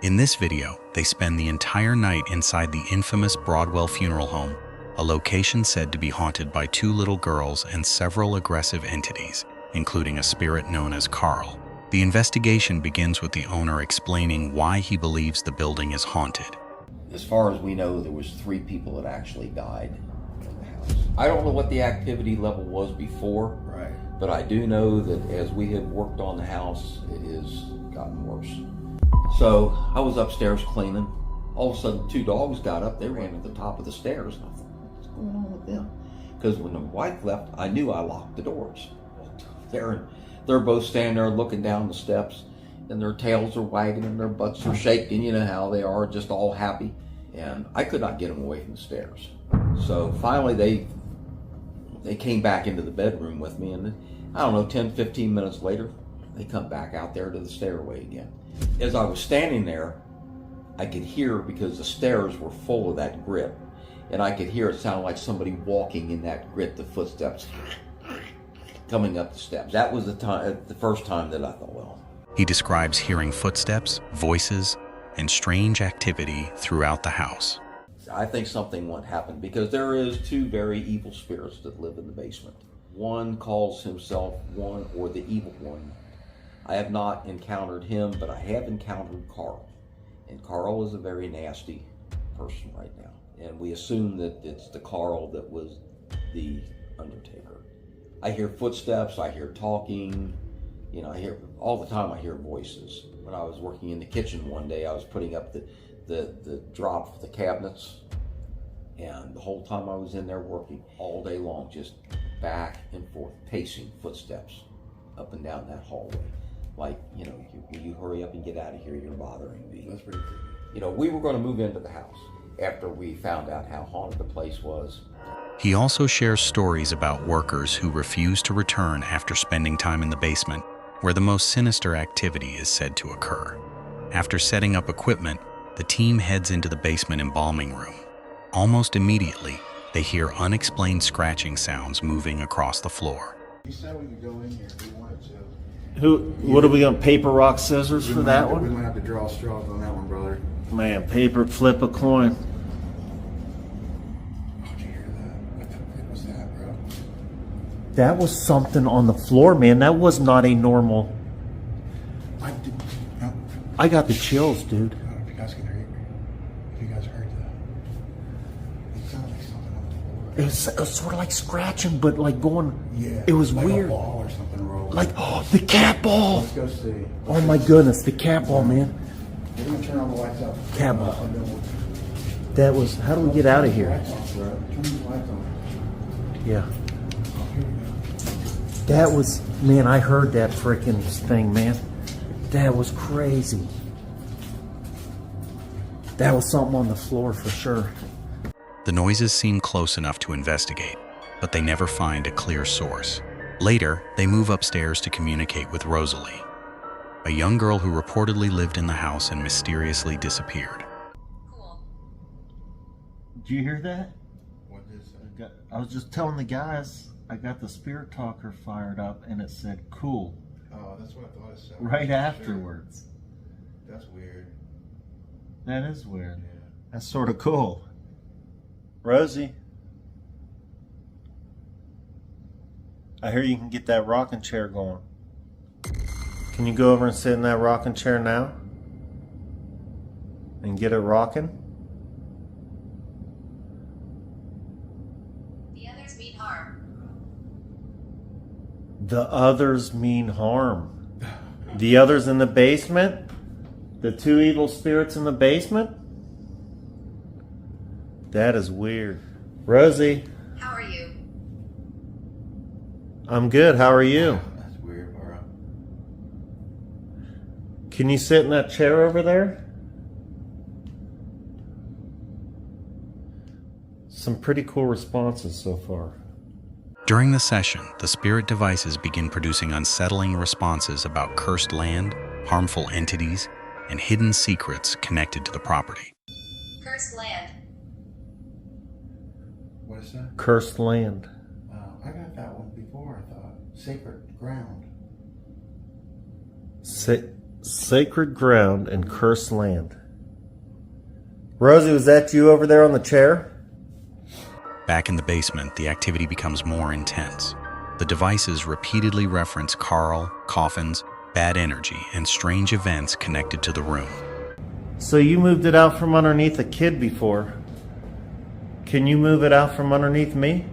In this video, they spend the entire night inside the infamous Broadwell Funeral Home, a location said to be haunted by 2 little girls and several aggressive entities, including a spirit known as Carl. The investigation begins with the owner explaining why he believes the building is haunted.
As far as we know, there was 3 people that actually died in the house. I don't know what the activity level was before, right? But I do know that as we have worked on the house, it has gotten worse. So I was upstairs cleaning. All of a sudden, 2 dogs got up. They ran to the top of the stairs. And I thought, what's going on with them? Because when the wife left, I knew I locked the doors. there, and they're both standing there looking down the steps, and their tails are wagging and their butts are shaking. You know how they are, just all happy. And I could not get them away from the stairs. So finally they came back into the bedroom with me, and I don't know, 10, 15 minutes later, they come back out there to the stairway again. As I was standing there, I could hear, because the stairs were full of that grit, and I could hear it sound like somebody walking in that grit, the footsteps coming up the steps. That was the first time that I thought, well.
He describes hearing footsteps, voices, and strange activity throughout the house.
I think something won't happen, because there is two very evil spirits that live in the basement. One calls himself one, or the evil one. I have not encountered him, but I have encountered Carl. And Carl is a very nasty person right now. And we assume that it's the Carl that was the Undertaker. I hear footsteps, I hear talking, you know, I hear, all the time I hear voices. When I was working in the kitchen one day, I was putting up the drop for the cabinets. And the whole time I was in there working, all day long, just back and forth, pacing footsteps up and down that hallway. Like, you know, will you hurry up and get out of here? You're bothering me. That's pretty creepy. You know, we were going to move into the house after we found out how haunted the place was.
He also shares stories about workers who refuse to return after spending time in the basement, where the most sinister activity is said to occur. After setting up equipment, the team heads into the basement embalming room. Almost immediately, they hear unexplained scratching sounds moving across the floor.
You said we could go in here if we wanted to.
What are we going, paper, rock, scissors for that one?
We might have to draw straws on that one, brother.
Man, paper, flip a coin.
Did you hear that? What the fuck was that, bro?
That was something on the floor, man. That was not a normal. I got the chills, dude.
I don't know if you guys can hear me. If you guys heard that. It sounded like something on the floor.
It was sort of like scratching, but like going.
Yeah.
It was
like
weird.
A ball or something rolling.
Like, oh, the cat ball.
Let's go see.
Oh my goodness, the cat ball, man.
We're gonna turn all the lights out.
Cat ball. That was. How do we get out of here?
Turn these lights on.
Yeah. That was, man, I heard that freaking thing, man. That was crazy. That was something on the floor for sure.
The noises seem close enough to investigate, but they never find a clear source. Later, they move upstairs to communicate with Rosalie, a young girl who reportedly lived in the house and mysteriously disappeared.
Did you hear that?
What is that?
I was just telling the guys, I got the spirit talker fired up and it said cool.
Oh, that's what I thought it said.
Right afterwards.
That's weird.
That is weird.
Yeah.
That's sort of cool. Rosie, I hear you can get that rocking chair going. Can you go over and sit in that rocking chair now? And get it rocking?
The others mean harm.
The others mean harm. The others in the basement? The two evil spirits in the basement? That is weird. Rosie.
How are you?
I'm good. How are you?
That's weird, bro.
Can you sit in that chair over there? Some pretty cool responses so far.
During the session, the spirit devices begin producing unsettling responses about cursed land, harmful entities, and hidden secrets connected to the property.
Cursed land.
What is that?
Cursed land.
I got that one before, I thought. Sacred ground.
Sacred ground and cursed land. Rosie, was that you over there on the chair?
Back in the basement, the activity becomes more intense. The devices repeatedly reference Carl, coffins, bad energy, and strange events connected to the room.
So you moved it out from underneath a kid before. Can you move it out from underneath me?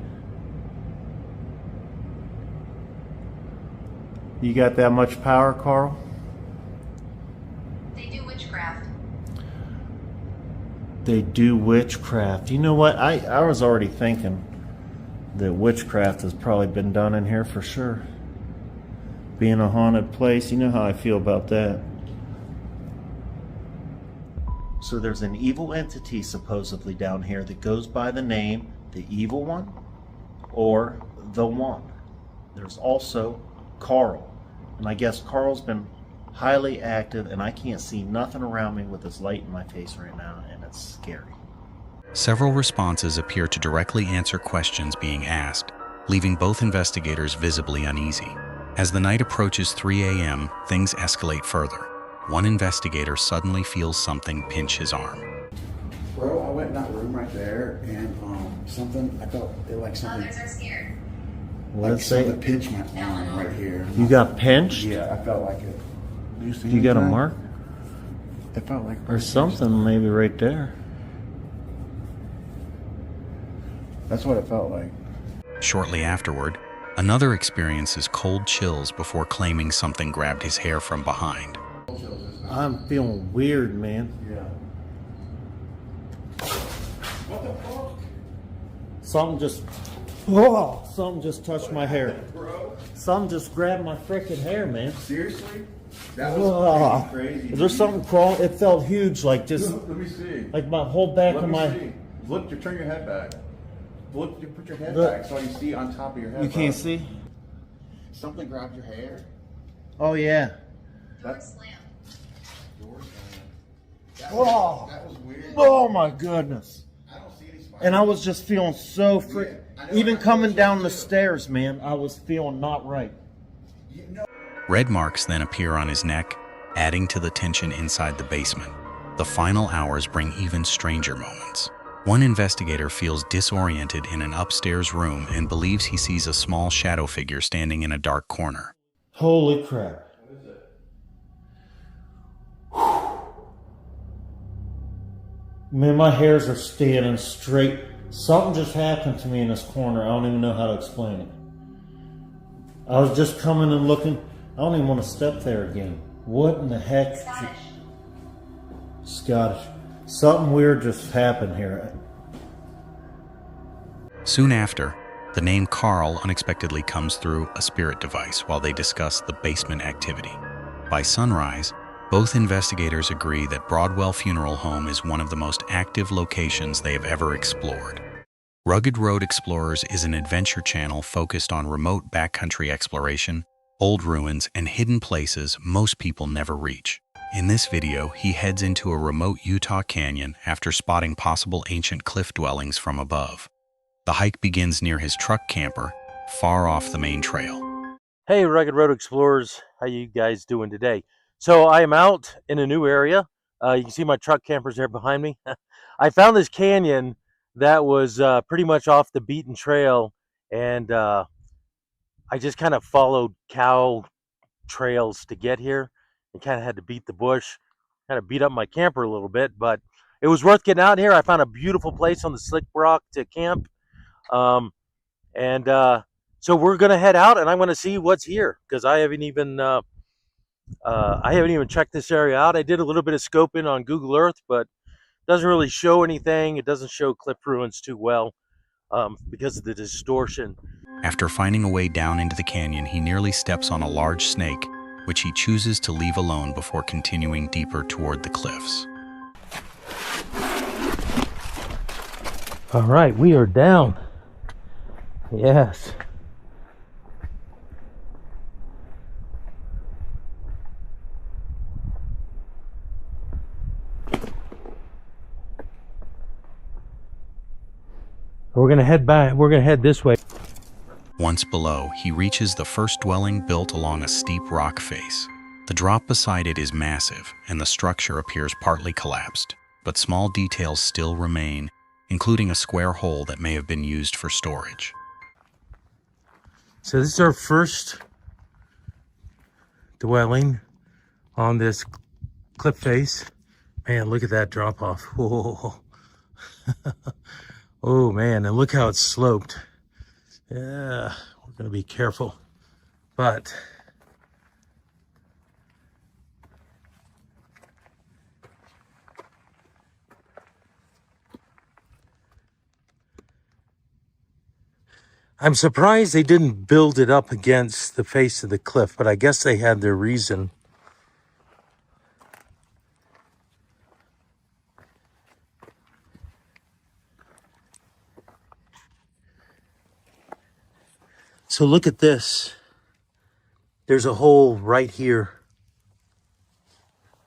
You got that much power, Carl?
They do witchcraft.
They do witchcraft. You know what? I was already thinking that witchcraft has probably been done in here for sure. being a haunted place, you know how I feel about that. So there's an evil entity supposedly down here that goes by the name the Evil One or the One. There's also Carl. And I guess Carl's been highly active, and I can't see nothing around me with this light in my face right now, and it's scary.
Several responses appear to directly answer questions being asked, leaving both investigators visibly uneasy. As the night approaches 3 a.m., things escalate further. One investigator suddenly feels something pinch his arm.
Bro, I went in that room right there, and something, I felt it like something.
Others are scared.
Like something pinched my arm right here.
You got pinched?
Yeah, I felt like it.
You got a mark?
It felt like.
Or something maybe right there.
That's what it felt like.
Shortly afterward, another experiences cold chills before claiming something grabbed his hair from behind.
I'm feeling weird, man.
Yeah. What the fuck?
Something just touched my hair. Something just grabbed my freaking hair, man.
Seriously? That was crazy.
Is there something crawling? It felt huge, like just.
Let me see.
Like my whole back of my.
See. Look, you turn your head back. Look, you put your head
Look.
back so you see on top of your head.
You can't see?
Something grabbed your hair.
Oh yeah.
That's.
Oh,
that was weird.
Oh my goodness.
I don't see any spiders.
And I was just feeling so even coming down the stairs, man, I was feeling not right.
Red marks then appear on his neck, adding to the tension inside the basement. The final hours bring even stranger moments. One investigator feels disoriented in an upstairs room and believes he sees a small shadow figure standing in a dark corner.
Holy crap. Man, my hairs are standing straight. Something just happened to me in this corner. I don't even know how to explain it. I was just coming and looking. I don't even want to step there again. What in the heck? Scottish. Something weird just happened here.
Soon after, the name Carl unexpectedly comes through a spirit device while they discuss the basement activity. By sunrise, both investigators agree that Broadwell Funeral Home is one of the most active locations they have ever explored. Rugged Road Explorers is an adventure channel focused on remote backcountry exploration, old ruins, and hidden places most people never reach. In this video, he heads into a remote Utah canyon after spotting possible ancient cliff dwellings from above. The hike begins near his truck camper, far off the main trail.
Hey, Rugged Road Explorers, how you guys doing today? So I am out in a new area. You can see my truck campers there behind me. I found this canyon that was pretty much off the beaten trail, and I just kind of followed cow trails to get here and kind of had to beat the bush, kind of beat up my camper a little bit, but it was worth getting out here. I found a beautiful place on the Slick Rock to camp. So we're going to head out and I'm going to see what's here because I haven't even checked this area out. I did a little bit of scoping on Google Earth, but it doesn't really show anything. It doesn't show cliff ruins too well because of the distortion.
After finding a way down into the canyon, he nearly steps on a large snake, which he chooses to leave alone before continuing deeper toward the cliffs.
All right, we are down. Yes. We're gonna head back. We're gonna head this way.
Once below, he reaches the first dwelling built along a steep rock face. The drop beside it is massive, and the structure appears partly collapsed, but small details still remain, including a square hole that may have been used for storage.
So this is our first dwelling on this cliff face. Man, look at that drop off. Whoa. Oh man, and look how it's sloped. Yeah, we're gonna be careful. But I'm surprised they didn't build it up against the face of the cliff, but I guess they had their reason. So look at this. There's a hole right here.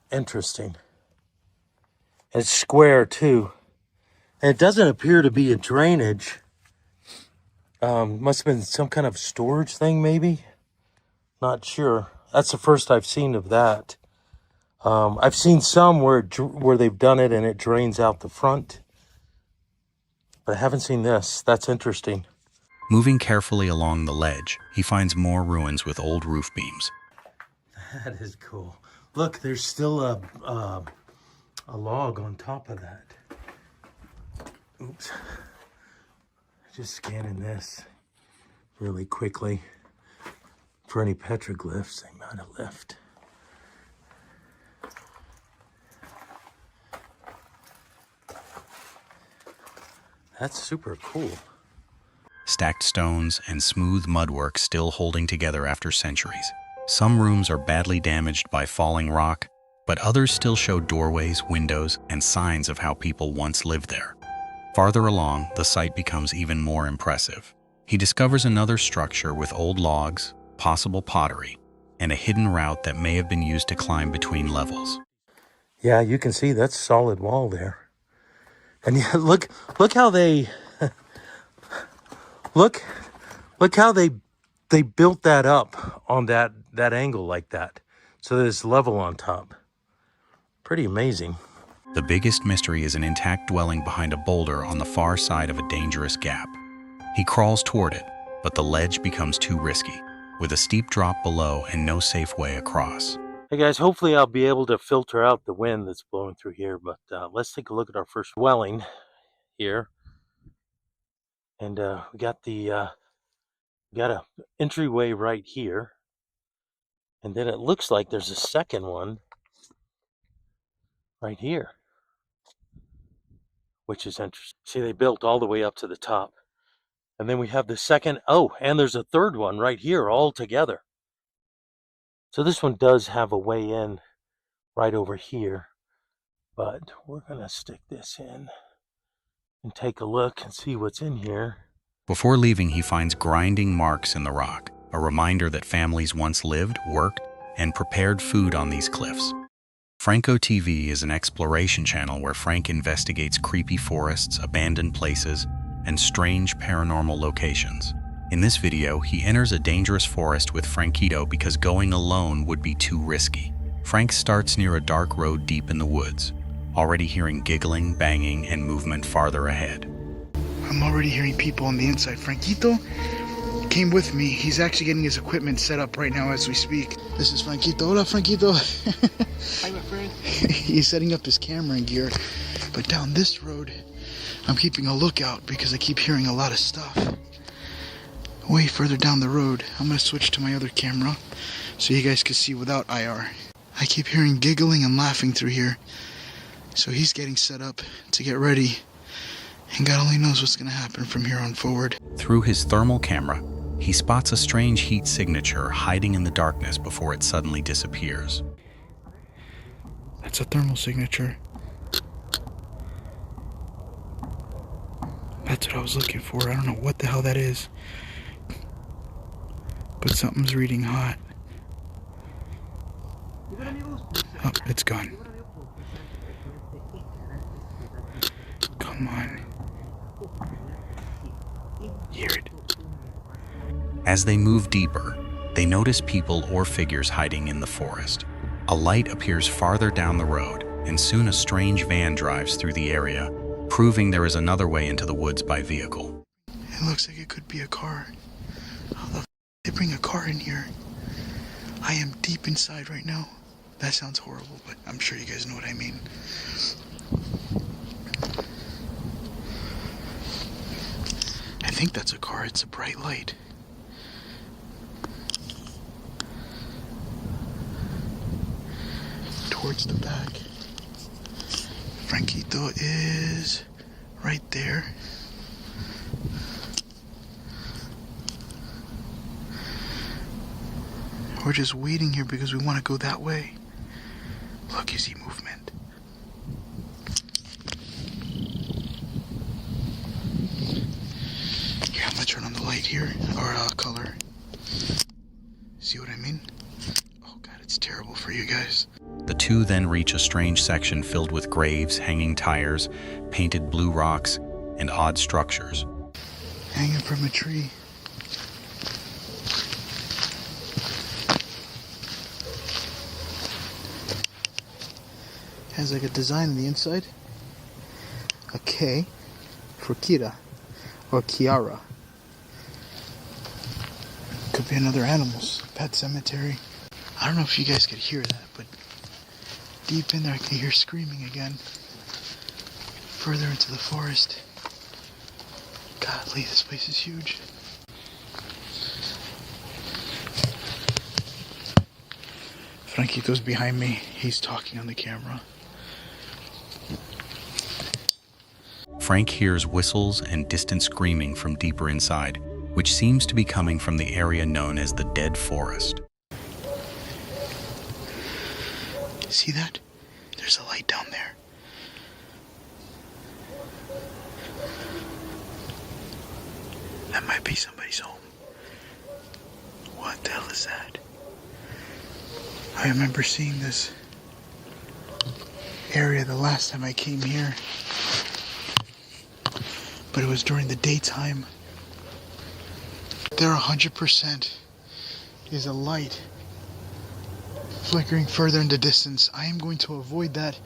Interesting. It's square too. And it doesn't appear to be a drainage. Must have been some kind of storage thing maybe. Not sure. That's the first I've seen of that. I've seen some where they've done it and it drains out the front. But I haven't seen this. That's interesting.
Moving carefully along the ledge, he finds more ruins with old roof beams.
That is cool. Look, there's still a log on top of that. Oops. Just scanning this really quickly for any petroglyphs they might have left. That's super cool.
Stacked stones and smooth mudwork still holding together after centuries. Some rooms are badly damaged by falling rock, but others still show doorways, windows, and signs of how people once lived there. Farther along, the site becomes even more impressive. He discovers another structure with old logs, possible pottery, and a hidden route that may have been used to climb between levels.
Yeah, you can see that's solid wall there. And yeah, look how they look how they built that up on that angle like that. So there's level on top. Pretty amazing.
The biggest mystery is an intact dwelling behind a boulder on the far side of a dangerous gap. He crawls toward it, but the ledge becomes too risky, with a steep drop below and no safe way across.
Hey guys, hopefully I'll be able to filter out the wind that's blowing through here, but let's take a look at our first dwelling here. And we got a entryway right here. And then it looks like there's a second one right here, which is interesting. See, they built all the way up to the top. And then we have the second, and there's a third one right here all together. So this one does have a way in right over here, but we're gonna stick this in and take a look and see what's in here.
Before leaving, he finds grinding marks in the rock, a reminder that families once lived, worked, and prepared food on these cliffs. Franco TV is an exploration channel where Frank investigates creepy forests, abandoned places, and strange paranormal locations. In this video, he enters a dangerous forest with Frankito because going alone would be too risky. Frank starts near a dark road deep in the woods, already hearing giggling, banging, and movement farther ahead.
I'm already hearing people on the inside. Frankito came with me. He's actually getting his equipment set up right now as we speak. This is Frankito. Hola, Frankito.
Hi, my friend.
He's setting up his camera and gear. But down this road, I'm keeping a lookout because I keep hearing a lot of stuff. Way further down the road, I'm going to switch to my other camera so you guys can see without IR. I keep hearing giggling and laughing through here. So he's getting set up to get ready. And God only knows what's going to happen from here on forward.
Through his thermal camera, he spots a strange heat signature hiding in the darkness before it suddenly disappears.
That's a thermal signature. That's what I was looking for. I don't know what the hell that is. But something's reading hot. Oh, it's gone. Come on. Hear it.
As they move deeper, they notice people or figures hiding in the forest. A light appears farther down the road, and soon a strange van drives through the area, proving there is another way into the woods by vehicle.
It looks like it could be a car. How the f*** they bring a car in here? I am deep inside right now. That sounds horrible, but I'm sure you guys know what I mean. I think that's a car. It's a bright light. Towards the back. Frankito is right there. We're just waiting here because we want to go that way. Look, you see movement. Here, I'm gonna turn on the light here, or color. See what I mean? Oh God, it's terrible for you guys.
The two then reach a strange section filled with graves, hanging tires, painted blue rocks, and odd structures.
Hanging from a tree. Has like a design on the inside. A K for Kira or Kiara. Could be another animal's pet cemetery. I don't know if you guys could hear that, but deep in there I can hear screaming again. Further into the forest. Godly, this place is huge. Franquito's behind me. He's talking on the camera.
Frank hears whistles and distant screaming from deeper inside, which seems to be coming from the area known as the Dead Forest.
See that? There's a light down there. That might be somebody's home. What the hell is that? I remember seeing this area the last time I came here. But it was during the daytime. There 100% is a light flickering further in the distance. I am going to avoid that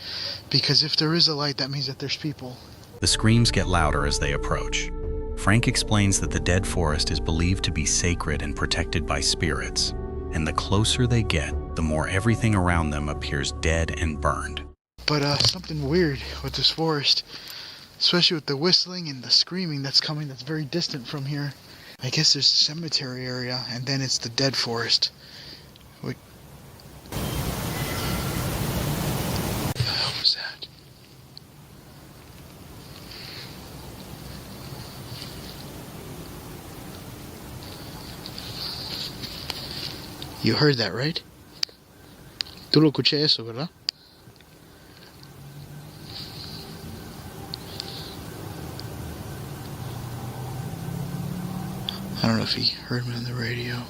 because if there is a light, that means that there's people.
The screams get louder as they approach. Frank explains that the Dead Forest is believed to be sacred and protected by spirits, and the closer they get, the more everything around them appears dead and burned.
But something weird with this forest, especially with the whistling and the screaming that's coming that's very distant from here. I guess there's the cemetery area, and then it's the Dead Forest. What the hell was that? You heard that, right? Tú lo escuché eso, ¿verdad? I don't know if he heard me on the radio.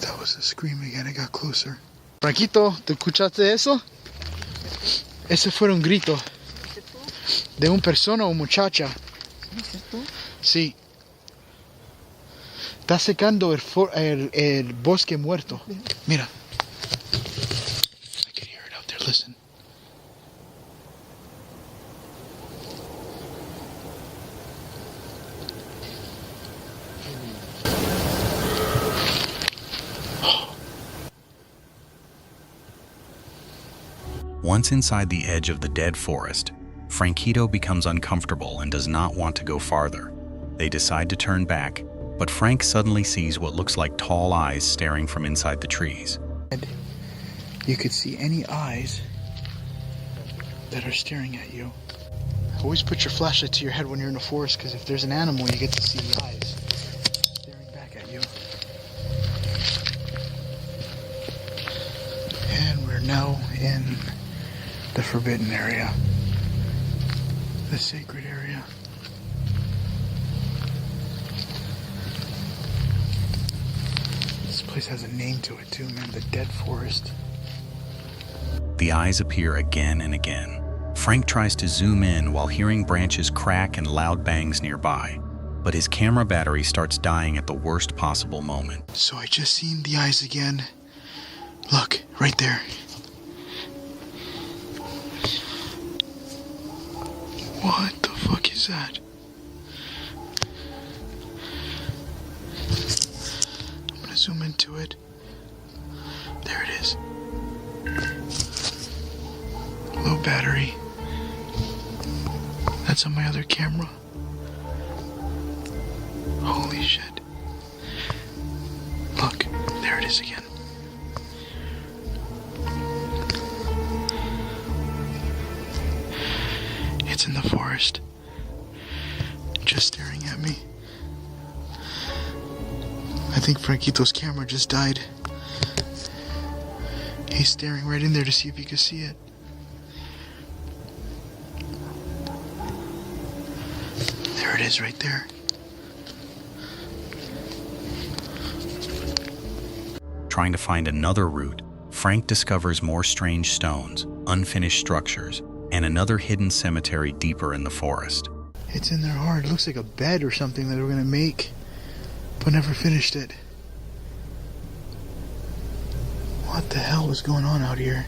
That was a scream again. It got closer. Franquito, ¿te escuchaste eso? Ese fue un grito de una persona o muchacha. Sí. Está secando el bosque muerto. Mira. I can hear it out there. Listen.
Once inside the edge of the Dead Forest, Franquito becomes uncomfortable and does not want to go farther. They decide to turn back, but Frank suddenly sees what looks like tall eyes staring from inside the trees.
You could see any eyes that are staring at you. Always put your flashlight to your head when you're in the forest, because if there's an animal, you get to see the eyes staring back at you. And we're now in the forbidden area, the sacred area. This place has a name to it too, man, the Dead Forest.
The eyes appear again and again. Frank tries to zoom in while hearing branches crack and loud bangs nearby, but his camera battery starts dying at the worst possible moment.
So I just seen the eyes again. Look, right there. What the fuck is that? I'm gonna zoom into it. There it is. Low battery. That's on my other camera. Holy shit. Look, there it is again. It's in the forest, just staring at me. I think Franquito's camera just died. He's staring right in there to see if he can see it. There it is right there.
Trying to find another route, Frank discovers more strange stones, unfinished structures, and another hidden cemetery deeper in the forest.
It's in there hard. It looks like a bed or something that we're gonna make, but never finished it. What the hell is going on out here?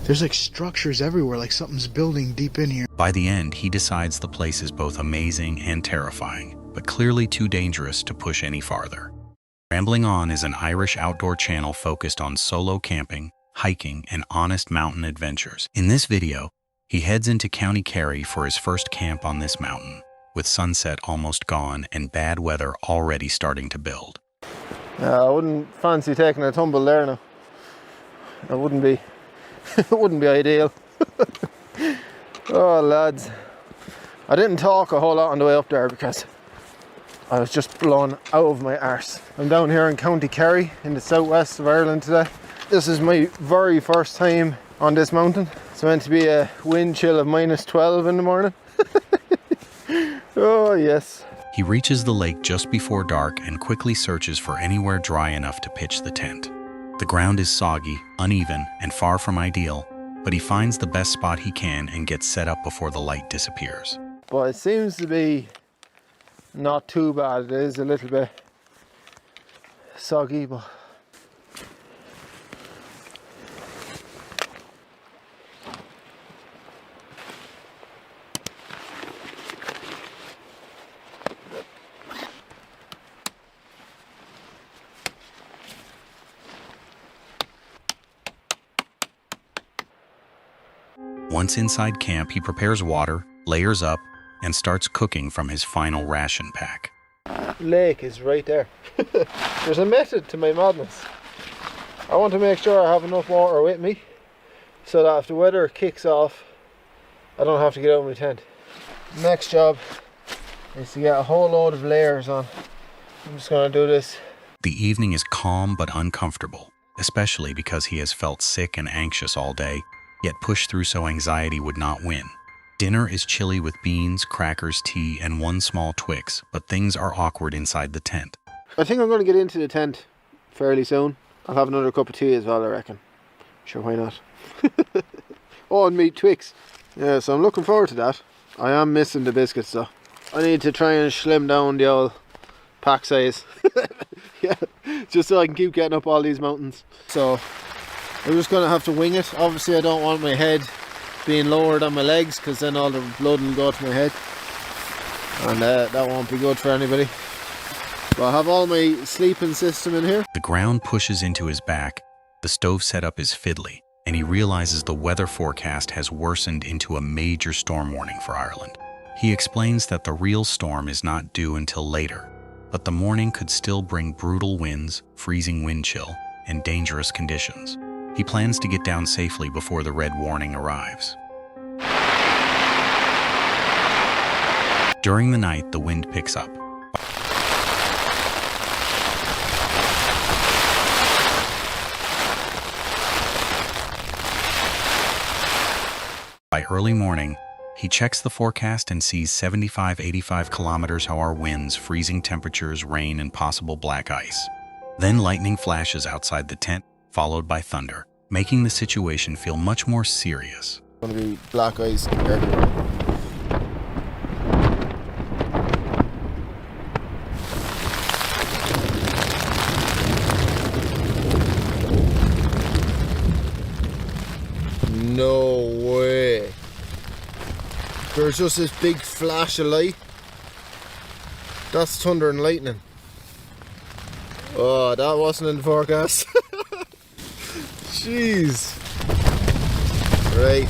There's like structures everywhere, like something's building deep in here.
By the end, he decides the place is both amazing and terrifying, but clearly too dangerous to push any farther. Rambling On is an Irish outdoor channel focused on solo camping, hiking, and honest mountain adventures. In this video, he heads into County Kerry for his first camp on this mountain, with sunset almost gone and bad weather already starting to build.
I wouldn't fancy taking a tumble there now. It wouldn't be, it wouldn't be ideal. Oh lads, I didn't talk a whole lot on the way up there because I was just blown out of my arse. I'm down here in County Kerry in the southwest of Ireland today. This is my very first time on this mountain. It's meant to be a wind chill of -12 in the morning. Oh yes.
He reaches the lake just before dark and quickly searches for anywhere dry enough to pitch the tent. The ground is soggy, uneven, and far from ideal, but he finds the best spot he can and gets set up before the light disappears.
But it seems to be not too bad. It is a little bit soggy, but
Once inside camp, he prepares water, layers up, and starts cooking from his final ration pack.
lake is right there. There's a method to my madness. I want to make sure I have enough water with me so that if the weather kicks off, I don't have to get out of my tent. Next job is to get a whole load of layers on. I'm just going to do this.
The evening is calm but uncomfortable, especially because he has felt sick and anxious all day, yet pushed through so anxiety would not win. Dinner is chilly with beans, crackers, tea, and one small Twix, but things are awkward inside the tent.
I think I'm going to get into the tent fairly soon. I'll have another cup of tea as well, I reckon. Sure, why not? Oh, and meat Twix. Yeah, so I'm looking forward to that. I am missing the biscuits though. I need to try and slim down the old pack size. Yeah, just so I can keep getting up all these mountains. So I'm just going to have to wing it. Obviously I don't want my head being lower than my legs because then all the blood will go to my head. And that won't be good for anybody. But I have all my sleeping system in here.
The ground pushes into his back, the stove setup is fiddly, and he realizes the weather forecast has worsened into a major storm warning for Ireland. He explains that the real storm is not due until later, but the morning could still bring brutal winds, freezing wind chill, and dangerous conditions. He plans to get down safely before the red warning arrives. During the night, the wind picks up. By early morning, he checks the forecast and sees 75-85 km/h winds, freezing temperatures, rain, and possible black ice. Then lightning flashes outside the tent, followed by thunder, making the situation feel much more serious.
It's going to be black ice everywhere. No way. There's just this big flash of light. That's thunder and lightning. Oh, that wasn't in the forecast. Jeez. Right.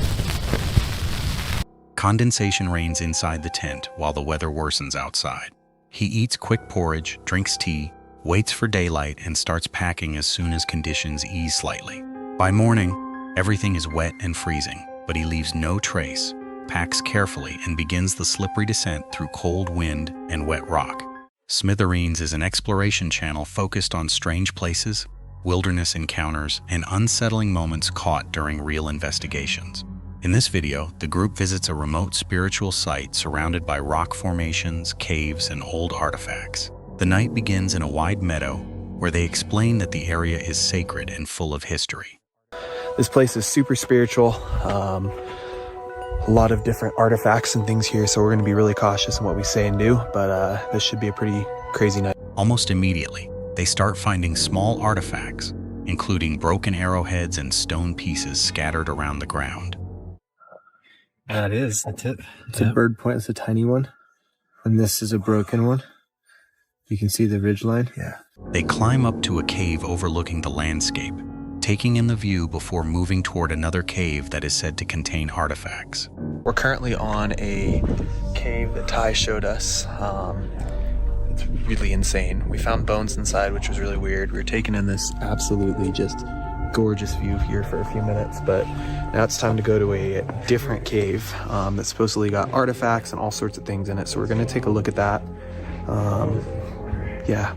Condensation reigns inside the tent while the weather worsens outside. He eats quick porridge, drinks tea, waits for daylight, and starts packing as soon as conditions ease slightly. By morning, everything is wet and freezing, but he leaves no trace, packs carefully and begins the slippery descent through cold wind and wet rock. Smithereens is an exploration channel focused on strange places, wilderness encounters, and unsettling moments caught during real investigations. In this video, the group visits a remote spiritual site surrounded by rock formations, caves, and old artifacts. The night begins in a wide meadow where they explain that the area is sacred and full of history.
This place is super spiritual. A lot of different artifacts and things here, so we're going to be really cautious in what we say and do, but this should be a pretty crazy night.
Almost immediately, they start finding small artifacts, including broken arrowheads and stone pieces scattered around the ground.
That is. That's it. It's a bird point. It's a tiny one. And this is a broken one. You can see the ridgeline. Yeah.
They climb up to a cave overlooking the landscape, taking in the view before moving toward another cave that is said to contain artifacts.
We're currently on a cave that Ty showed us. It's really insane. We found bones inside, which was really weird. We were taking in this absolutely just gorgeous view here for a few minutes, but now it's time to go to a different cave that supposedly got artifacts and all sorts of things in it. So we're going to take a look at that. Yeah,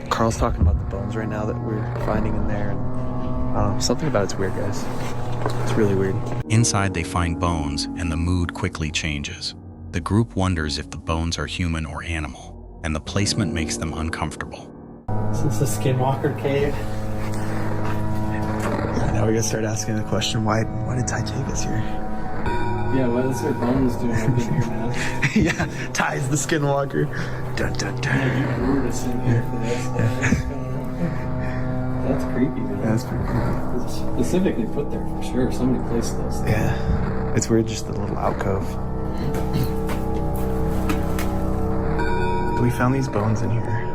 Carl's talking about the bones right now that we're finding in there. Something about it's weird, guys. It's really weird.
Inside, they find bones, and the mood quickly changes. The group wonders if the bones are human or animal, and the placement makes them uncomfortable.
Is this a skinwalker cave? Now we're gonna start asking the question, why did Ty take us here?
Yeah, what is their bones doing up in here, man?
Yeah, Ty's the skinwalker. Dun, dun, dun.
Yeah, you lured us in here for this. That's creepy, man.
That's pretty creepy.
It's specifically put there for sure. Somebody placed those things.
Yeah, it's weird, just the little alcove. We found these bones in here,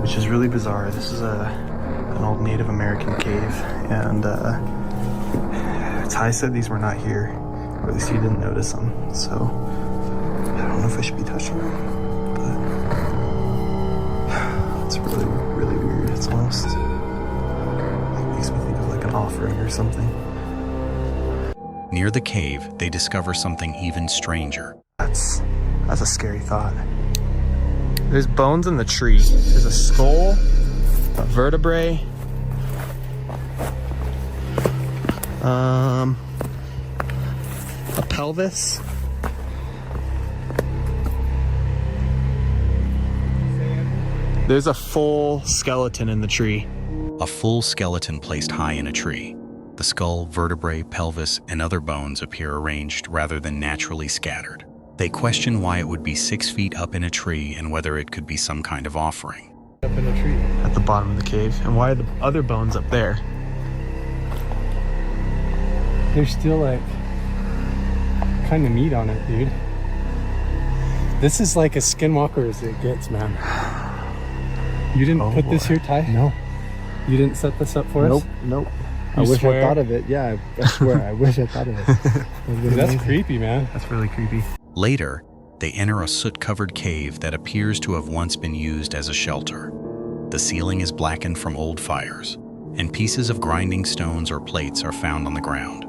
which is really bizarre. This is an old Native American cave, and Ty said these were not here, or at least he didn't notice them, so I don't know if I should be touching them, but it's really, really weird. It's almost, it makes me think of like an offering or something.
Near the cave, they discover something even stranger.
That's a scary thought. There's bones in the tree. There's a skull, a vertebrae, a pelvis. There's a full skeleton in the tree.
A full skeleton placed high in a tree. The skull, vertebrae, pelvis, and other bones appear arranged rather than naturally scattered. They question why it would be 6 feet up in a tree and whether it could be some kind of offering.
Up in a tree. At the bottom of the cave. And why are the other bones up there?
There's still like kind of meat on it, dude. This is like as skinwalker as it gets, man. You didn't put this here, Ty? No. You didn't set this up for us?
Nope.
I wish I thought
of it. Yeah, I swear. I wish I thought of it.
That's creepy, man.
That's really creepy.
Later, they enter a soot-covered cave that appears to have once been used as a shelter. The ceiling is blackened from old fires, and pieces of grinding stones or plates are found on the ground.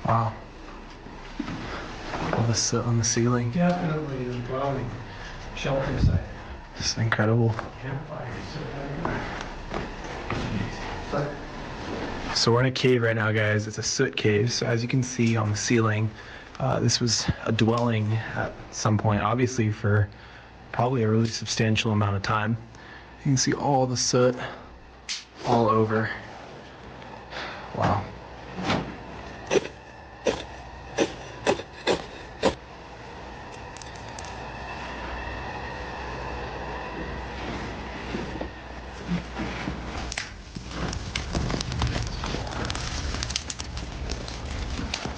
Wow. All the soot on the ceiling.
Definitely the dwelling. Shelter site.
This is incredible. So we're in a cave right now, guys. It's a soot cave. So as you can see on the ceiling, this was a dwelling at some point, obviously for probably a really substantial amount of time. You can see all the soot all over. Wow.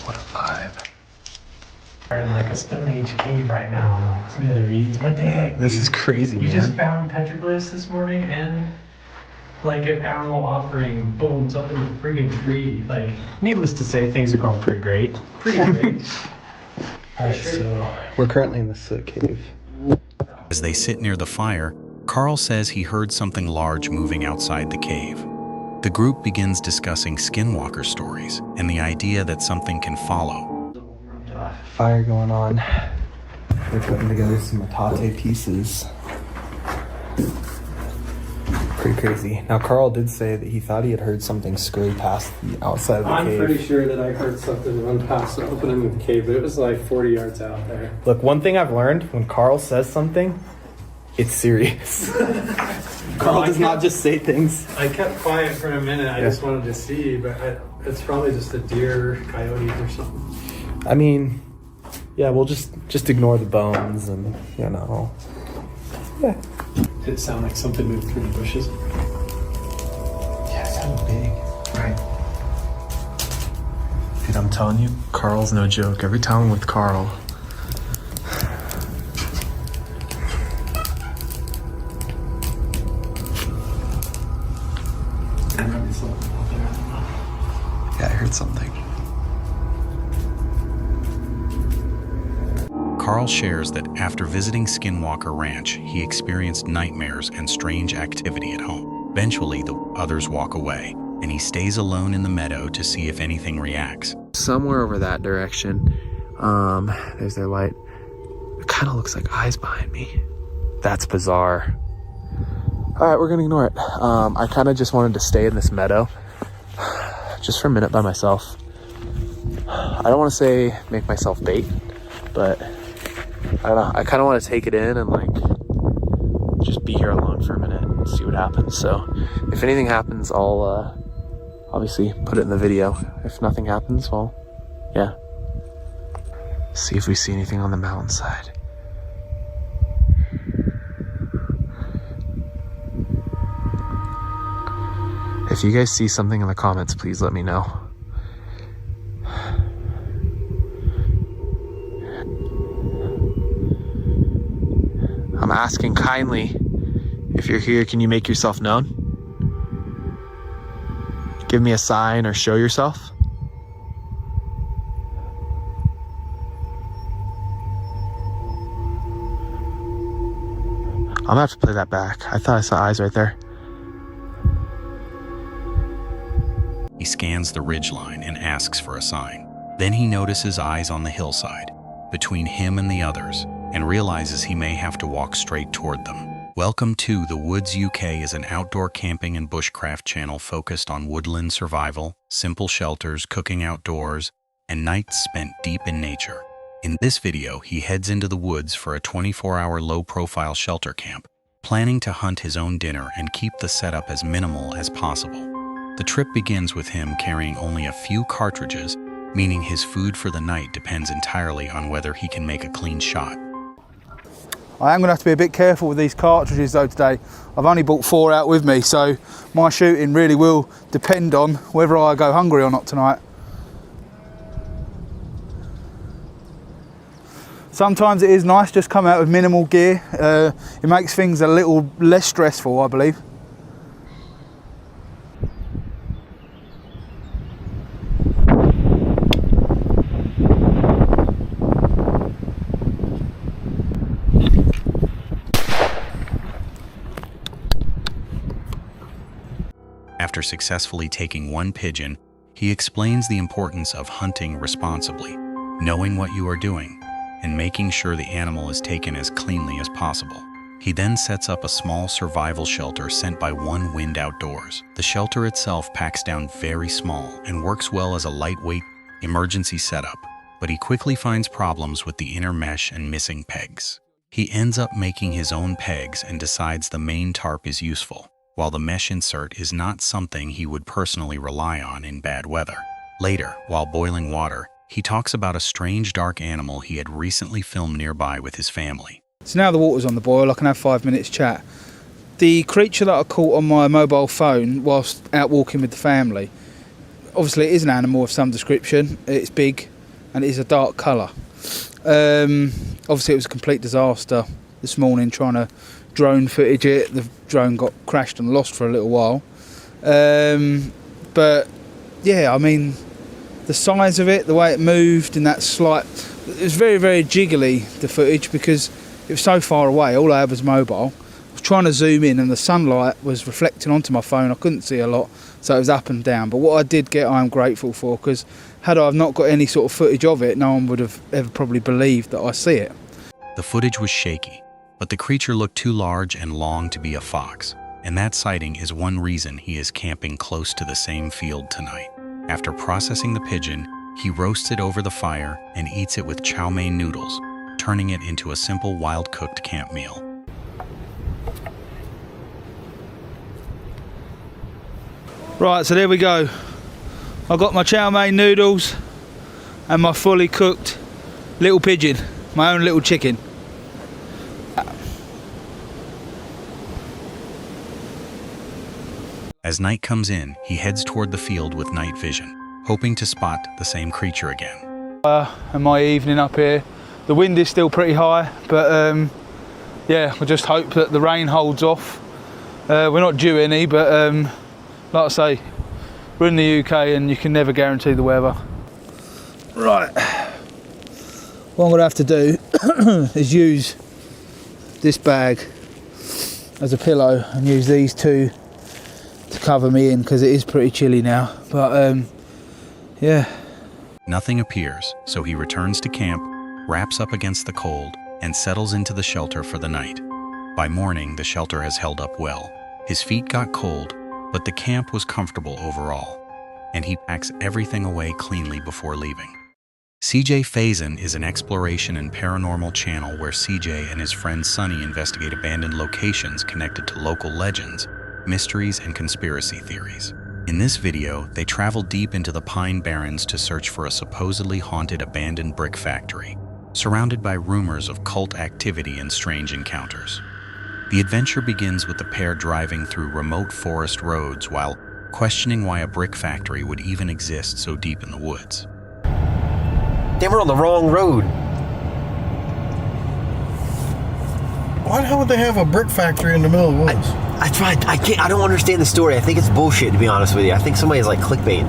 What a vibe.
We're in like a Stone Age cave right now. Smithereens. What the heck?
This is crazy,
We
man.
just found petroglyphs this morning and like an animal offering bones up in the friggin' tree. Like, needless to say, things are going pretty great. Pretty great.
Alright, so we're currently in the soot cave.
As they sit near the fire, Carl says he heard something large moving outside the cave. The group begins discussing skinwalker stories and the idea that something can follow.
Fire going on. We're putting together some metate pieces. Pretty crazy. Now, Carl did say that he thought he had heard something scurry past the outside of the cave.
I'm pretty sure that I heard something run past the opening of the cave, but it was like 40 yards out there.
Look, one thing I've learned, when Carl says something, it's serious. Carl does not just say things.
I kept quiet for a minute. I just wanted to see, but it's probably just a deer, coyote, or something.
I mean, yeah, we'll just ignore the bones and, you know. Yeah.
Did it sound like something moved through the bushes?
Yeah, it sounded big. Right. Dude, I'm telling you, Carl's no joke. Every time I'm with Carl, yeah, I heard something.
Carl shares that after visiting Skinwalker Ranch, he experienced nightmares and strange activity at home. Eventually, the others walk away, and he stays alone in the meadow to see if anything reacts.
Somewhere over that direction, there's their light. It kind of looks like eyes behind me. That's bizarre. All right, we're gonna ignore it. I kind of just wanted to stay in this meadow just for a minute by myself. I don't want to say make myself bait, but I don't know. I kind of want to take it in and like just be here alone for a minute and see what happens. So if anything happens, I'll obviously put it in the video. If nothing happens, well, yeah. See if we see anything on the mountainside. If you guys see something in the comments, please let me know. I'm asking kindly, if you're here, can you make yourself known? Give me a sign or show yourself. I'm gonna have to play that back. I thought I saw eyes right there.
He scans the ridgeline and asks for a sign. Then he notices eyes on the hillside, between him and the others, and realizes he may have to walk straight toward them. Welcome to The Woods UK is an outdoor camping and bushcraft channel focused on woodland survival, simple shelters, cooking outdoors, and nights spent deep in nature. In this video, he heads into the woods for a 24-hour low-profile shelter camp, planning to hunt his own dinner and keep the setup as minimal as possible. The trip begins with him carrying only a few cartridges, meaning his food for the night depends entirely on whether he can make a clean shot.
I am going to have to be a bit careful with these cartridges though today. I've only brought 4 out with me, so my shooting really will depend on whether I go hungry or not tonight. Sometimes it is nice just come out with minimal gear. It makes things a little less stressful, I believe.
After successfully taking one pigeon, he explains the importance of hunting responsibly, knowing what you are doing, and making sure the animal is taken as cleanly as possible. He then sets up a small survival shelter sent by One Wind Outdoors. The shelter itself packs down very small and works well as a lightweight emergency setup, but he quickly finds problems with the inner mesh and missing pegs. He ends up making his own pegs and decides the main tarp is useful, while the mesh insert is not something he would personally rely on in bad weather. Later, while boiling water, he talks about a strange dark animal he had recently filmed nearby with his family.
So now the water's on the boil, I can have 5 minutes chat. The creature that I caught on my mobile phone whilst out walking with the family, obviously it is an animal of some description. It's big and it is a dark colour. Obviously it was a complete disaster this morning trying to drone footage it. The drone got crashed and lost for a little while. But yeah, I mean, the size of it, the way it moved, and that slight, it was very, very jiggly, the footage, because
it was so far away, all I had was mobile. I was trying to zoom in and the sunlight was reflecting onto my phone. I couldn't see a lot, so it was up and down. But what I did get, I am grateful for, because had I not got any sort of footage of it, no one would have ever probably believed that I see it.
The footage was shaky, but the creature looked too large and long to be a fox, and that sighting is one reason he is camping close to the same field tonight. After processing the pigeon, he roasts it over the fire and eats it with chow mein noodles, turning it into a simple wild-cooked camp meal.
Right, so there we go. I got my chow mein noodles and my fully cooked little pigeon, my own little chicken.
As night comes in, he heads toward the field with night vision, hoping to spot the same creature again.
And my evening up here, the wind is still pretty high, but yeah, we just hope that the rain holds off. We're not due any, but like I say, we're in the UK and you can never guarantee the weather. Right, what I'm gonna have to do is use this bag as a pillow and use these two to cover me in, because it is pretty chilly now, but yeah.
Nothing appears, so he returns to camp, wraps up against the cold, and settles into the shelter for the night. By morning, the shelter has held up well. His feet got cold, but the camp was comfortable overall, and he packs everything away cleanly before leaving. CJ Faison is an exploration and paranormal channel where CJ and his friend Sunny investigate abandoned locations connected to local legends, mysteries, and conspiracy theories. In this video, they travel deep into the Pine Barrens to search for a supposedly haunted abandoned brick factory, surrounded by rumors of cult activity and strange encounters. The adventure begins with the pair driving through remote forest roads while questioning why a brick factory would even exist so deep in the woods.
Damn, we're on the wrong road.
Why the hell would they have a brick factory in the middle of the woods?
I don't understand the story. I think it's bullshit, to be honest with you. I think somebody's like clickbait.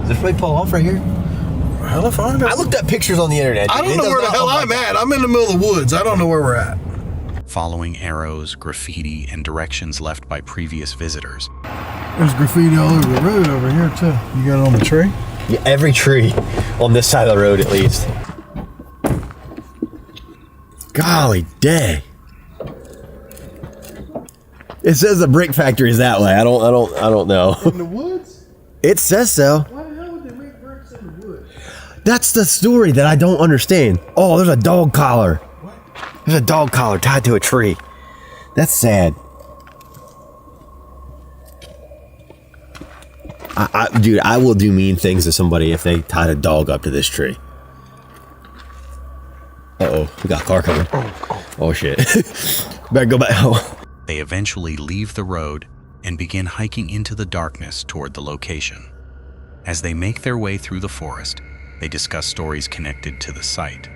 Does somebody pull off right here?
Hell if I know.
I looked up pictures on the internet.
I don't know where the hell I'm at. I'm in the middle of the woods. I don't know where we're at.
Following arrows, graffiti, and directions left by previous visitors.
There's graffiti all over the road over here too. You got it on the tree?
Yeah, every tree on this side of the road at least. Golly dang. It says the brick factory is that way. I don't know.
In the woods?
It says so.
Why the hell would they make bricks in the woods?
That's the story that I don't understand. Oh, there's a dog collar. What? There's a dog collar tied to a tree. That's sad. Dude, I will do mean things to somebody if they tied a dog up to this tree. Uh-oh, we got a car coming. Oh shit. Better go back home.
They eventually leave the road and begin hiking into the darkness toward the location. As they make their way through the forest, they discuss stories connected to the site.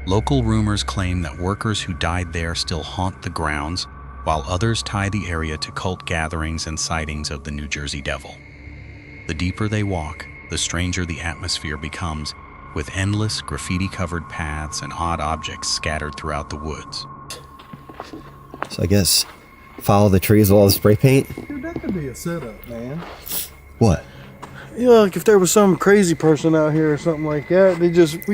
Local rumors claim that workers who died there still haunt the grounds, while others tie the area to cult gatherings and sightings of the New Jersey Devil. The deeper they walk, the stranger the atmosphere becomes, with endless graffiti-covered paths and odd objects scattered throughout the woods.
So I guess follow the trees with all the spray paint?
Dude, that could be a setup, man.
What?
You know, like if there was some crazy person out here or something like that, we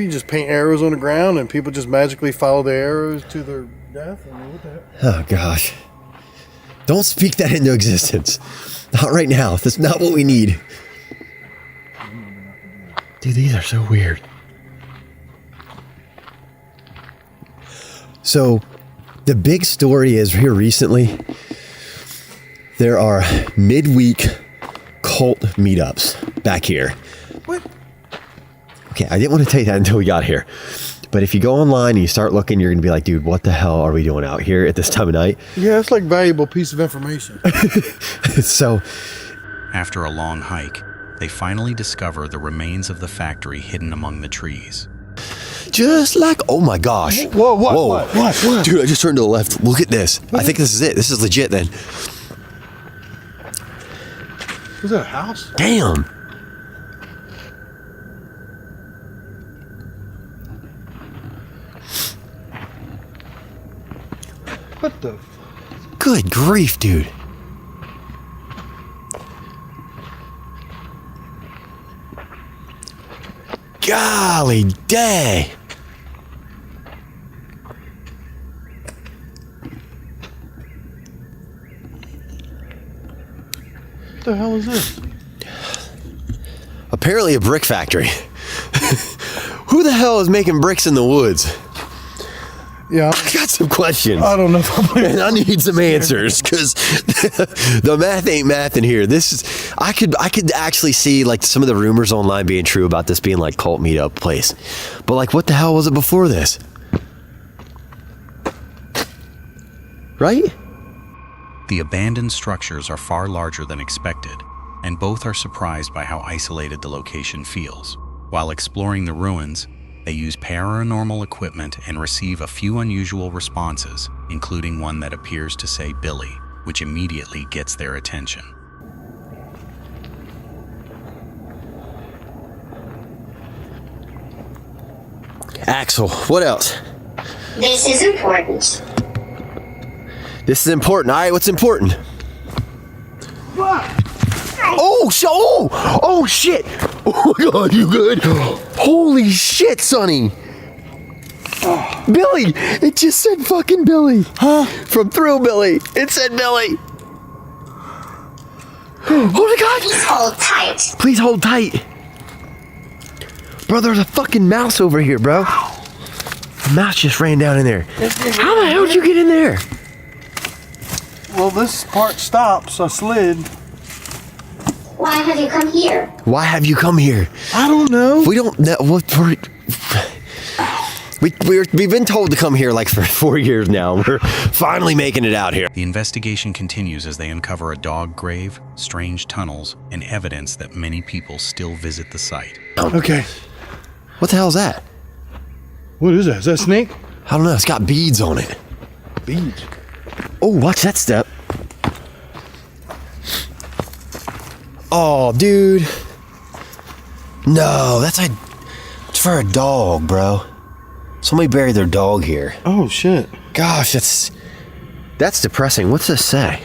just paint arrows on the ground and people just magically follow the arrows to their death. I mean, what the heck?
Oh gosh. Don't speak that into existence. Not right now. That's not what we need. Dude, these are so weird. So, the big story is here recently, there are midweek cult meetups back here.
What?
Okay, I didn't want to tell you that until we got here. But if you go online and you start looking, you're going to be like, dude, what the hell are we doing out here at this time of night?
Yeah, it's like a valuable piece of information.
So,
after a long hike, they finally discover the remains of the factory hidden among the trees.
Just like, oh my gosh.
Whoa, what?
Dude, I just turned to the left. Look at this. I think this is it. This is legit then.
Was that a house?
Damn.
What the?
Good grief, dude. Golly day.
What the hell is this?
Apparently a brick factory. Who the hell is making bricks in the woods?
Yeah,
I got some questions.
I don't know if
and I need some answers because the math ain't math in here. This is I could actually see like some of the rumors online being true about this being like cult meetup place, but like what the hell was it before this? Right?
The abandoned structures are far larger than expected, and both are surprised by how isolated the location feels. While exploring the ruins, they use paranormal equipment and receive a few unusual responses, including one that appears to say Billy, which immediately gets their attention.
Axel, what else?
This is important.
This is important. All right, what's important?
What?
Oh shit! Oh my god, you good? Holy shit, Sonny! Billy! It just said fucking Billy.
Huh?
From Thrill Billy. It said Billy. Oh my god!
Please hold tight.
Please hold tight. Bro, there's a fucking mouse over here, bro. A mouse just ran down in there. How the hell did you get in there?
Well, this part stops. I slid.
Why have you come here?
Why have you come here?
I don't know.
We don't know. We've been told to come here like for 4 years now. We're finally making it out here.
The investigation continues as they uncover a dog grave, strange tunnels, and evidence that many people still visit the site.
Okay.
What the hell is that?
What is that? Is that a snake?
I don't know. It's got beads on it.
Beads.
Oh, watch that step. Oh, dude. No, it's for a dog, bro. Somebody buried their dog here.
Oh, shit.
Gosh, that's depressing. What's this say?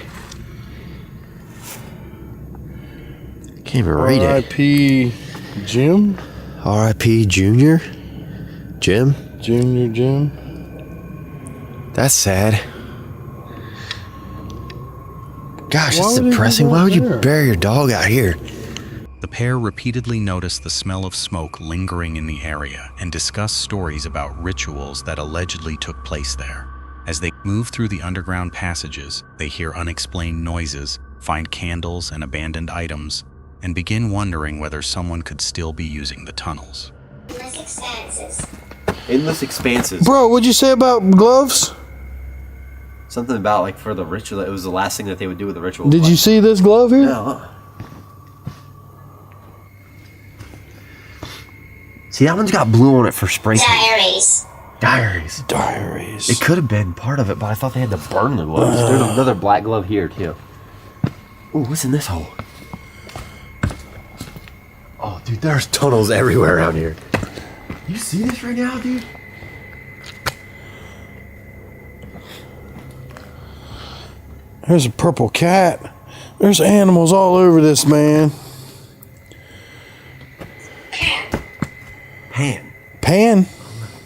Can't even read it.
R.I.P. Jim?
R.I.P. Junior? Jim?
Junior Jim?
That's sad. Gosh, that's depressing. Why would you bury your dog out here?
The pair repeatedly notice the smell of smoke lingering in the area and discuss stories about rituals that allegedly took place there. As they move through the underground passages, they hear unexplained noises, find candles and abandoned items, and begin wondering whether someone could still be using the tunnels.
Endless expanses.
Endless expanses.
Bro, what'd you say about gloves?
Something about like for the ritual. It was the last thing that they would do with the ritual.
Did you see this glove here?
No. See, that one's got blue on it for sprinkling.
Diaries.
Diaries. It could have been part of it, but I thought they had to burn the gloves. There's another black glove here, too. Ooh, what's in this hole? Oh, dude, there's tunnels everywhere around here. You see this right now, dude?
There's a purple cat. There's animals all over this, man.
Pan.
Pan?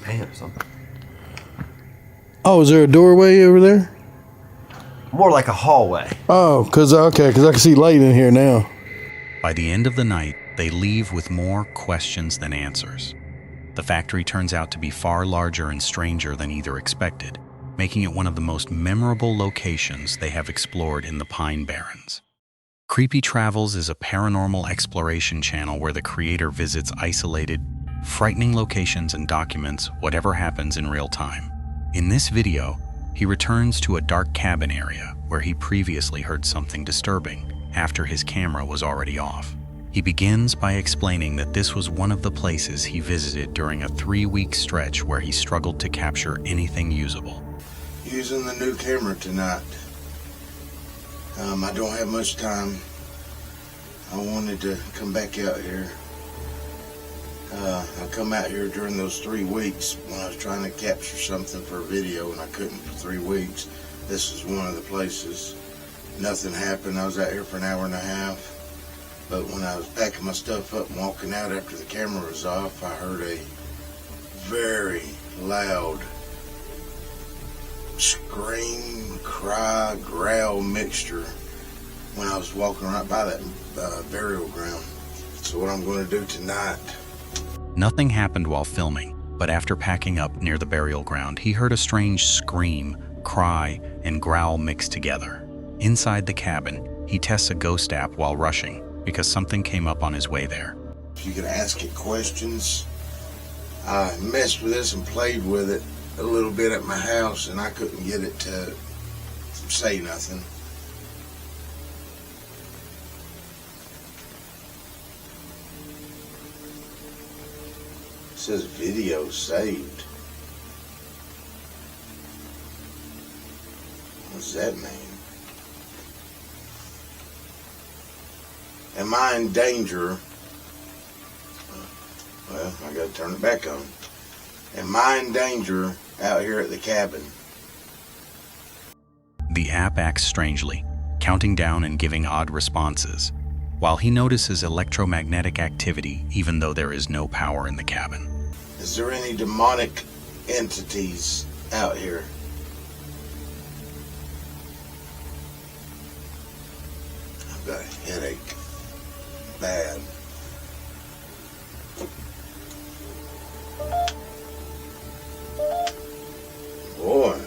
Pan or something.
Oh, is there a doorway over there?
More like a hallway.
Oh, because I can see light in here now.
By the end of the night, they leave with more questions than answers. The factory turns out to be far larger and stranger than either expected, making it one of the most memorable locations they have explored in the Pine Barrens. Creepy Travels is a paranormal exploration channel where the creator visits isolated, frightening locations and documents whatever happens in real time. In this video, he returns to a dark cabin area where he previously heard something disturbing after his camera was already off. He begins by explaining that this was one of the places he visited during a 3-week stretch where he struggled to capture anything usable.
Using the new camera tonight. I don't have much time. I wanted to come back out here. I come out here during those 3 weeks when I was trying to capture something for a video and I couldn't for 3 weeks. This is one of the places. Nothing happened. I was out here for an hour and a half. But when I was packing my stuff up and walking out after the camera was off, I heard a very loud scream, cry, growl mixture when I was walking right by that burial ground. So what I'm going to do tonight...
Nothing happened while filming, but after packing up near the burial ground, he heard a strange scream, cry, and growl mixed together. Inside the cabin, he tests a ghost app while rushing because something came up on his way there.
If you could ask it questions, I messed with this and played with it a little bit at my house and I couldn't get it to say nothing. It says video saved. What does that mean? Am I in danger? Well, I gotta turn it back on. Am I in danger out here at the cabin?
The app acts strangely, counting down and giving odd responses, while he notices electromagnetic activity even though there is no power in the cabin.
Is there any demonic entities out here? I've got a headache. Bad. Boy.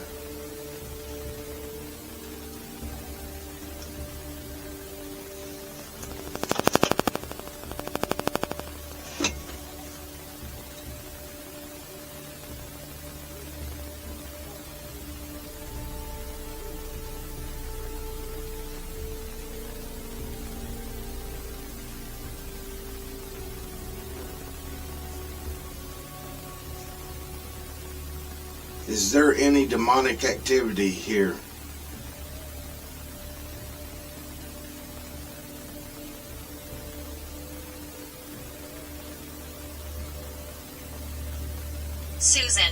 Is there any demonic activity here?
Susan.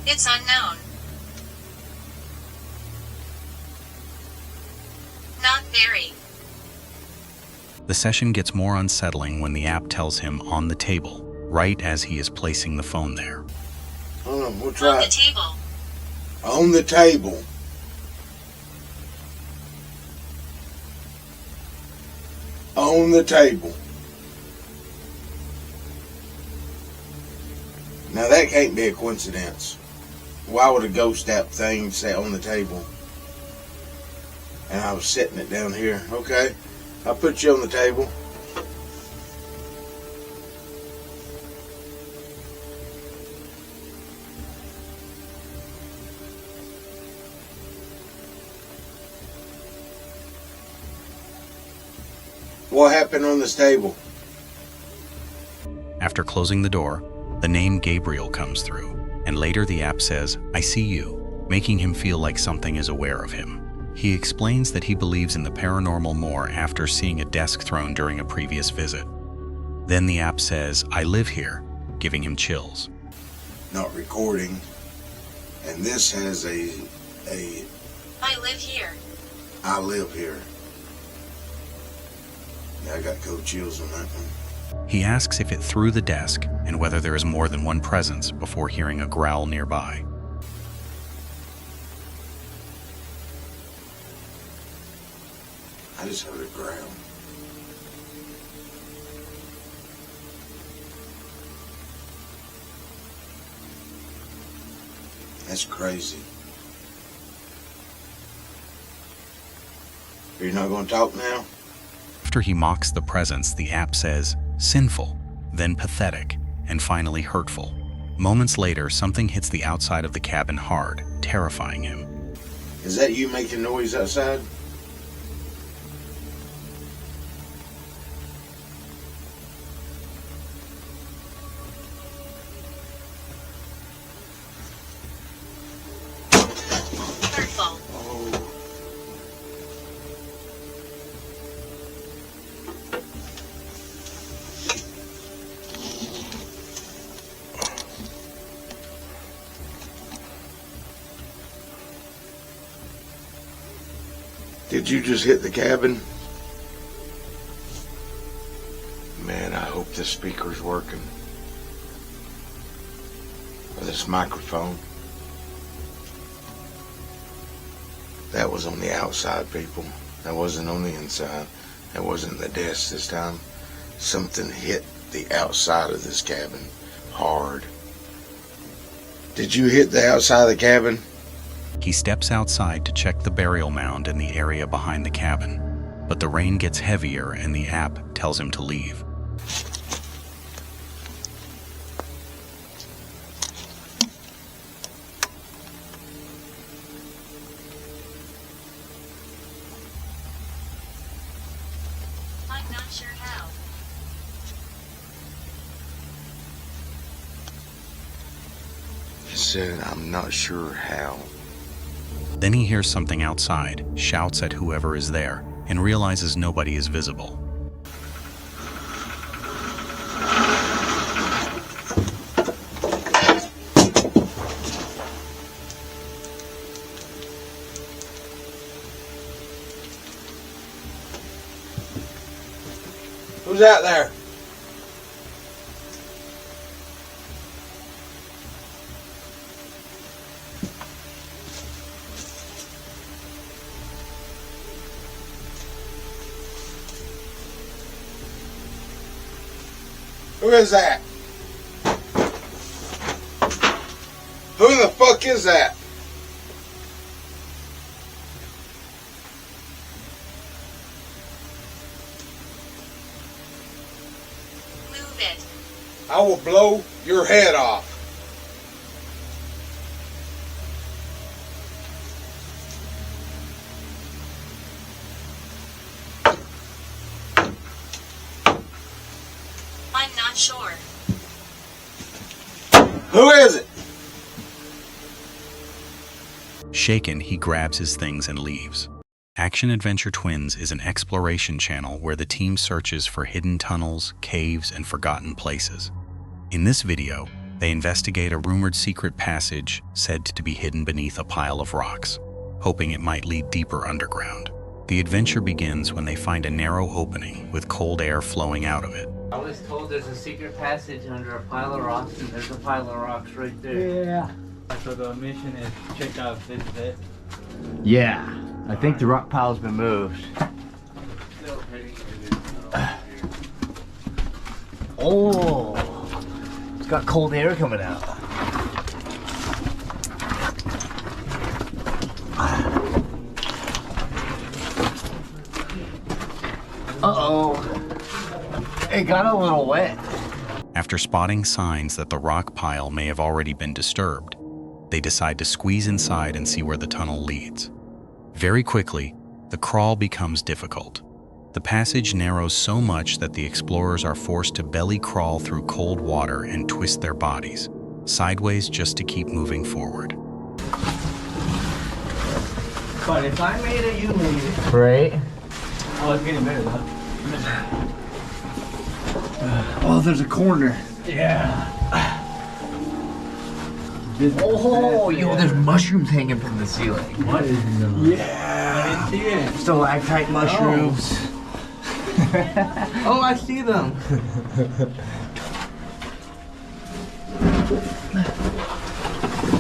It's unknown. Not very.
The session gets more unsettling when the app tells him on the table, right as he is placing the phone there.
Hold on, we'll try
On the
it.
table.
On the table. On the table. Now that can't be a coincidence. Why would a ghost app thing say on the table? And I was setting it down here. Okay, I'll put you on the table. What happened on this table?
After closing the door, the name Gabriel comes through, and later the app says, "I see you," making him feel like something is aware of him. He explains that he believes in the paranormal more after seeing a desk thrown during a previous visit. Then the app says, "I live here," giving him chills.
Not recording. And this has a
I live here.
I live here. Yeah, I got cold chills on that one.
He asks if it threw the desk and whether there is more than one presence before hearing a growl nearby.
I just heard a growl. That's crazy. You're not going to talk now?
After he mocks the presence, the app says, "Sinful," then pathetic, and finally hurtful. Moments later, something hits the outside of the cabin hard, terrifying him.
Is that you making noise outside?
Hurtful.
Did you just hit the cabin? Man, I hope this speaker's working. Or this microphone. That was on the outside, people. That wasn't on the inside. That wasn't the desk this time. Something hit the outside of this cabin hard. Did you hit the outside of the cabin?
He steps outside to check the burial mound in the area behind the cabin, but the rain gets heavier and the app tells him to leave.
I'm not sure how.
He said, I'm not sure how.
Then he hears something outside, shouts at whoever is there, and realizes nobody is visible.
Who's out there? Who is that? Who the fuck is that?
Move it.
I will blow your head off.
I'm not sure.
Who is it?
Shaken, he grabs his things and leaves. Action Adventure Twins is an exploration channel where the team searches for hidden tunnels, caves, and forgotten places. In this video, they investigate a rumored secret passage said to be hidden beneath a pile of rocks, hoping it might lead deeper underground. The adventure begins when they find a narrow opening with cold air flowing out of it.
I was told there's a secret passage under a pile of rocks, and there's a pile of rocks right there.
Yeah. So the mission is check out this bit.
Yeah. I think the rock pile's been moved. Oh, it's got cold air coming out. Uh-oh. It got a little wet.
After spotting signs that the rock pile may have already been disturbed, they decide to squeeze inside and see where the tunnel leads. Very quickly, the crawl becomes difficult. The passage narrows so much that the explorers are forced to belly crawl through cold water and twist their bodies, sideways just to keep moving forward.
But if I made a yeuleupleys, right? Oh, it's getting better though. Oh, there's a corner. Yeah. Oh, yo, there's mushrooms hanging from the ceiling. What is those? Yeah. I didn't see it. Stalactite mushrooms. Oh, I see them.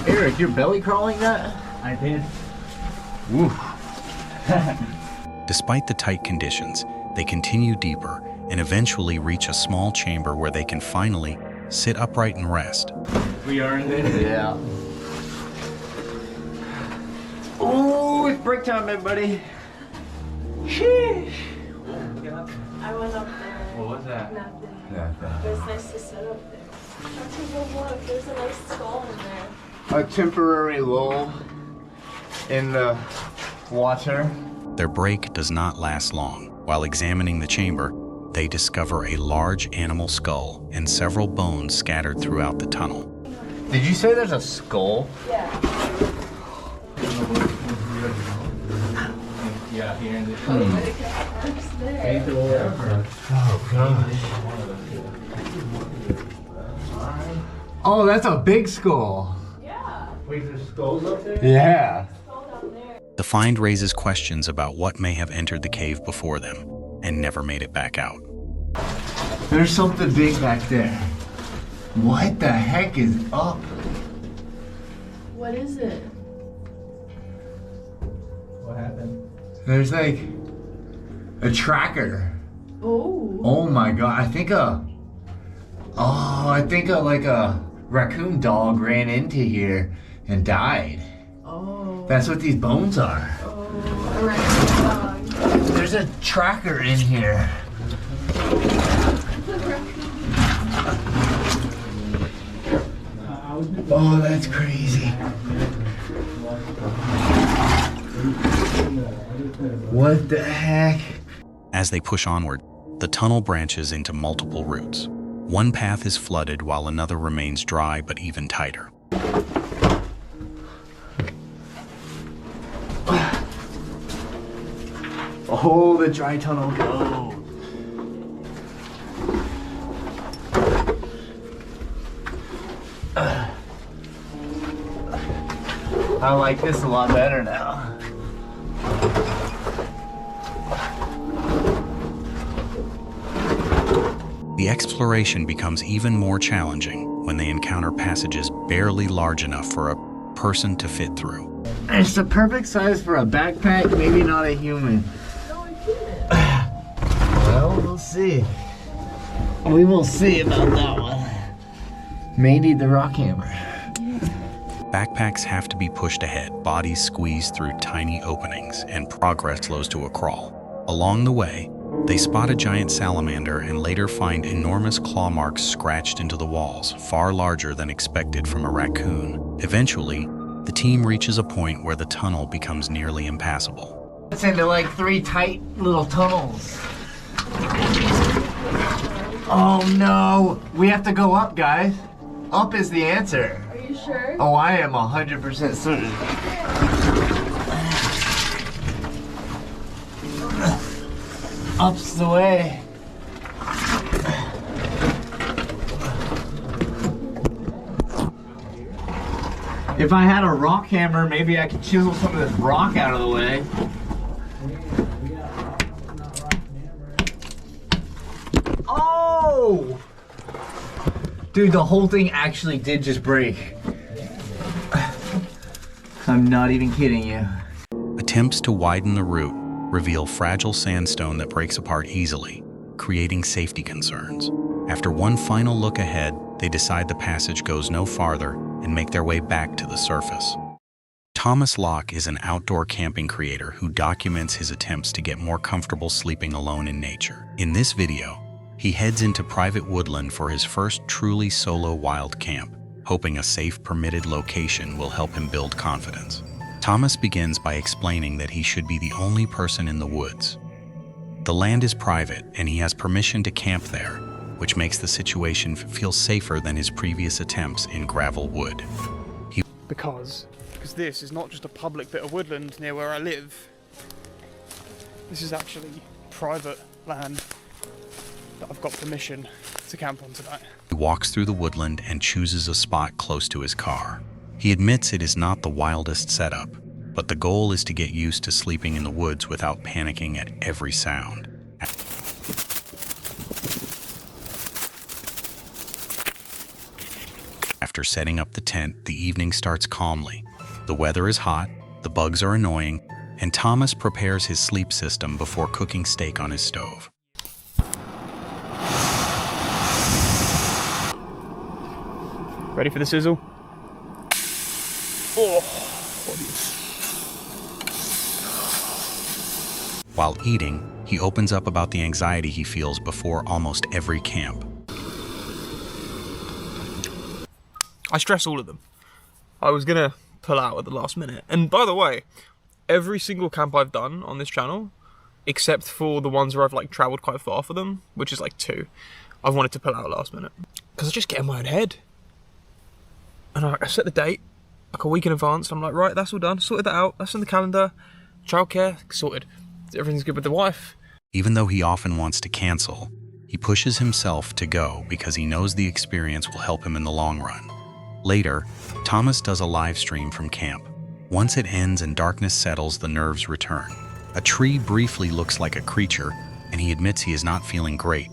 Eric, you're belly crawling that? I did. Woo.
Despite the tight conditions, they continue deeper and eventually reach a small chamber where they can finally sit upright and rest.
We are in there? Yeah. Oh, it's break time, everybody. Sheesh.
I went up there.
What was that?
Nothing.
Nothing.
But it's nice to sit up there. Let's go look. There's a nice skull in there.
A temporary lull in the water.
Their break does not last long. While examining the chamber, they discover a large animal skull and several bones scattered throughout the tunnel.
Did you say there's a skull?
Yeah.
Yeah, here in the
Oh gosh. Oh, that's a big skull.
Yeah.
Wait, there's skulls up there?
Yeah.
Skull down there.
The find raises questions about what may have entered the cave before them and never made it back out.
There's something big back there. What the heck is up?
What is it?
What happened? There's like a tracker.
Oh.
Oh my god, I think a like a raccoon dog ran into here and died.
Oh.
That's what these bones are.
Oh, a raccoon dog.
There's a tracker in here. Oh, that's crazy. What the heck?
As they push onward, the tunnel branches into multiple routes. One path is flooded while another remains dry but even tighter.
Oh, the dry tunnel goes. I like this a lot better now.
The exploration becomes even more challenging when they encounter passages barely large enough for a person to fit through.
It's the perfect size for a backpack, maybe not a human. Well, we'll see. We will see about that one. May need the rock hammer.
Backpacks have to be pushed ahead, bodies squeezed through tiny openings, and progress slows to a crawl. Along the way, they spot a giant salamander and later find enormous claw marks scratched into the walls, far larger than expected from a raccoon. Eventually, the team reaches a point where the tunnel becomes nearly impassable.
It's into like 3 tight little tunnels. Oh no! We have to go up, guys. Up is the answer.
Are you sure?
Oh, I am 100% certain. Up's the way. If I had a rock hammer, maybe I could chisel some of this rock out of the way. Oh! Dude, the whole thing actually did just break. I'm not even kidding you.
Attempts to widen the route reveal fragile sandstone that breaks apart easily, creating safety concerns. After one final look ahead, they decide the passage goes no farther and make their way back to the surface. Thomas Locke is an outdoor camping creator who documents his attempts to get more comfortable sleeping alone in nature. In this video, he heads into private woodland for his first truly solo wild camp, hoping a safe, permitted location will help him build confidence. Thomas begins by explaining that he should be the only person in the woods. The land is private and he has permission to camp there, which makes the situation feel safer than his previous attempts in gravel wood.
Because this is not just a public bit of woodland near where I live. This is actually private land that I've got permission to camp on tonight.
He walks through the woodland and chooses a spot close to his car. He admits it is not the wildest setup, but the goal is to get used to sleeping in the woods without panicking at every sound. After setting up the tent, the evening starts calmly. The weather is hot, the bugs are annoying, and Thomas prepares his sleep system before cooking steak on his stove.
Ready for the sizzle? Oh.
While eating, he opens up about the anxiety he feels before almost every camp.
I stress all of them. I was gonna pull out at the last minute. And by the way, every single camp I've done on this channel, except for the ones where I've like traveled quite far for them, which is like 2, I've wanted to pull out last minute. Because I just get in my own head. And I set the date, like a week in advance. I'm like, right, that's all done. Sorted that out. That's in the calendar. Childcare, sorted. Everything's good with the wife.
Even though he often wants to cancel, he pushes himself to go because he knows the experience will help him in the long run. Later, Thomas does a live stream from camp. Once it ends and darkness settles, the nerves return. A tree briefly looks like a creature, and he admits he is not feeling great.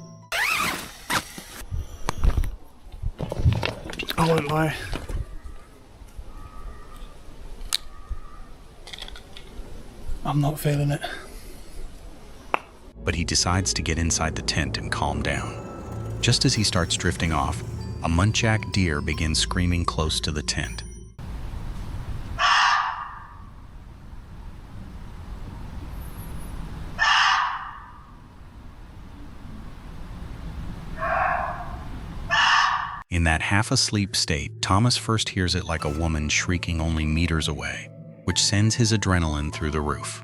I won't lie. I'm not feeling it.
But he decides to get inside the tent and calm down. Just as he starts drifting off, a muntjac deer begins screaming close to the tent. In that half-asleep state, Thomas first hears it like a woman shrieking only meters away, which sends his adrenaline through the roof.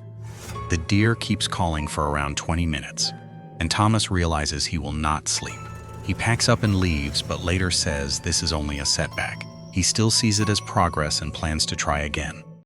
The deer keeps calling for around 20 minutes, and Thomas realizes he will not sleep. He packs up and leaves, but later says this is only a setback. He still sees it as progress and plans to try again.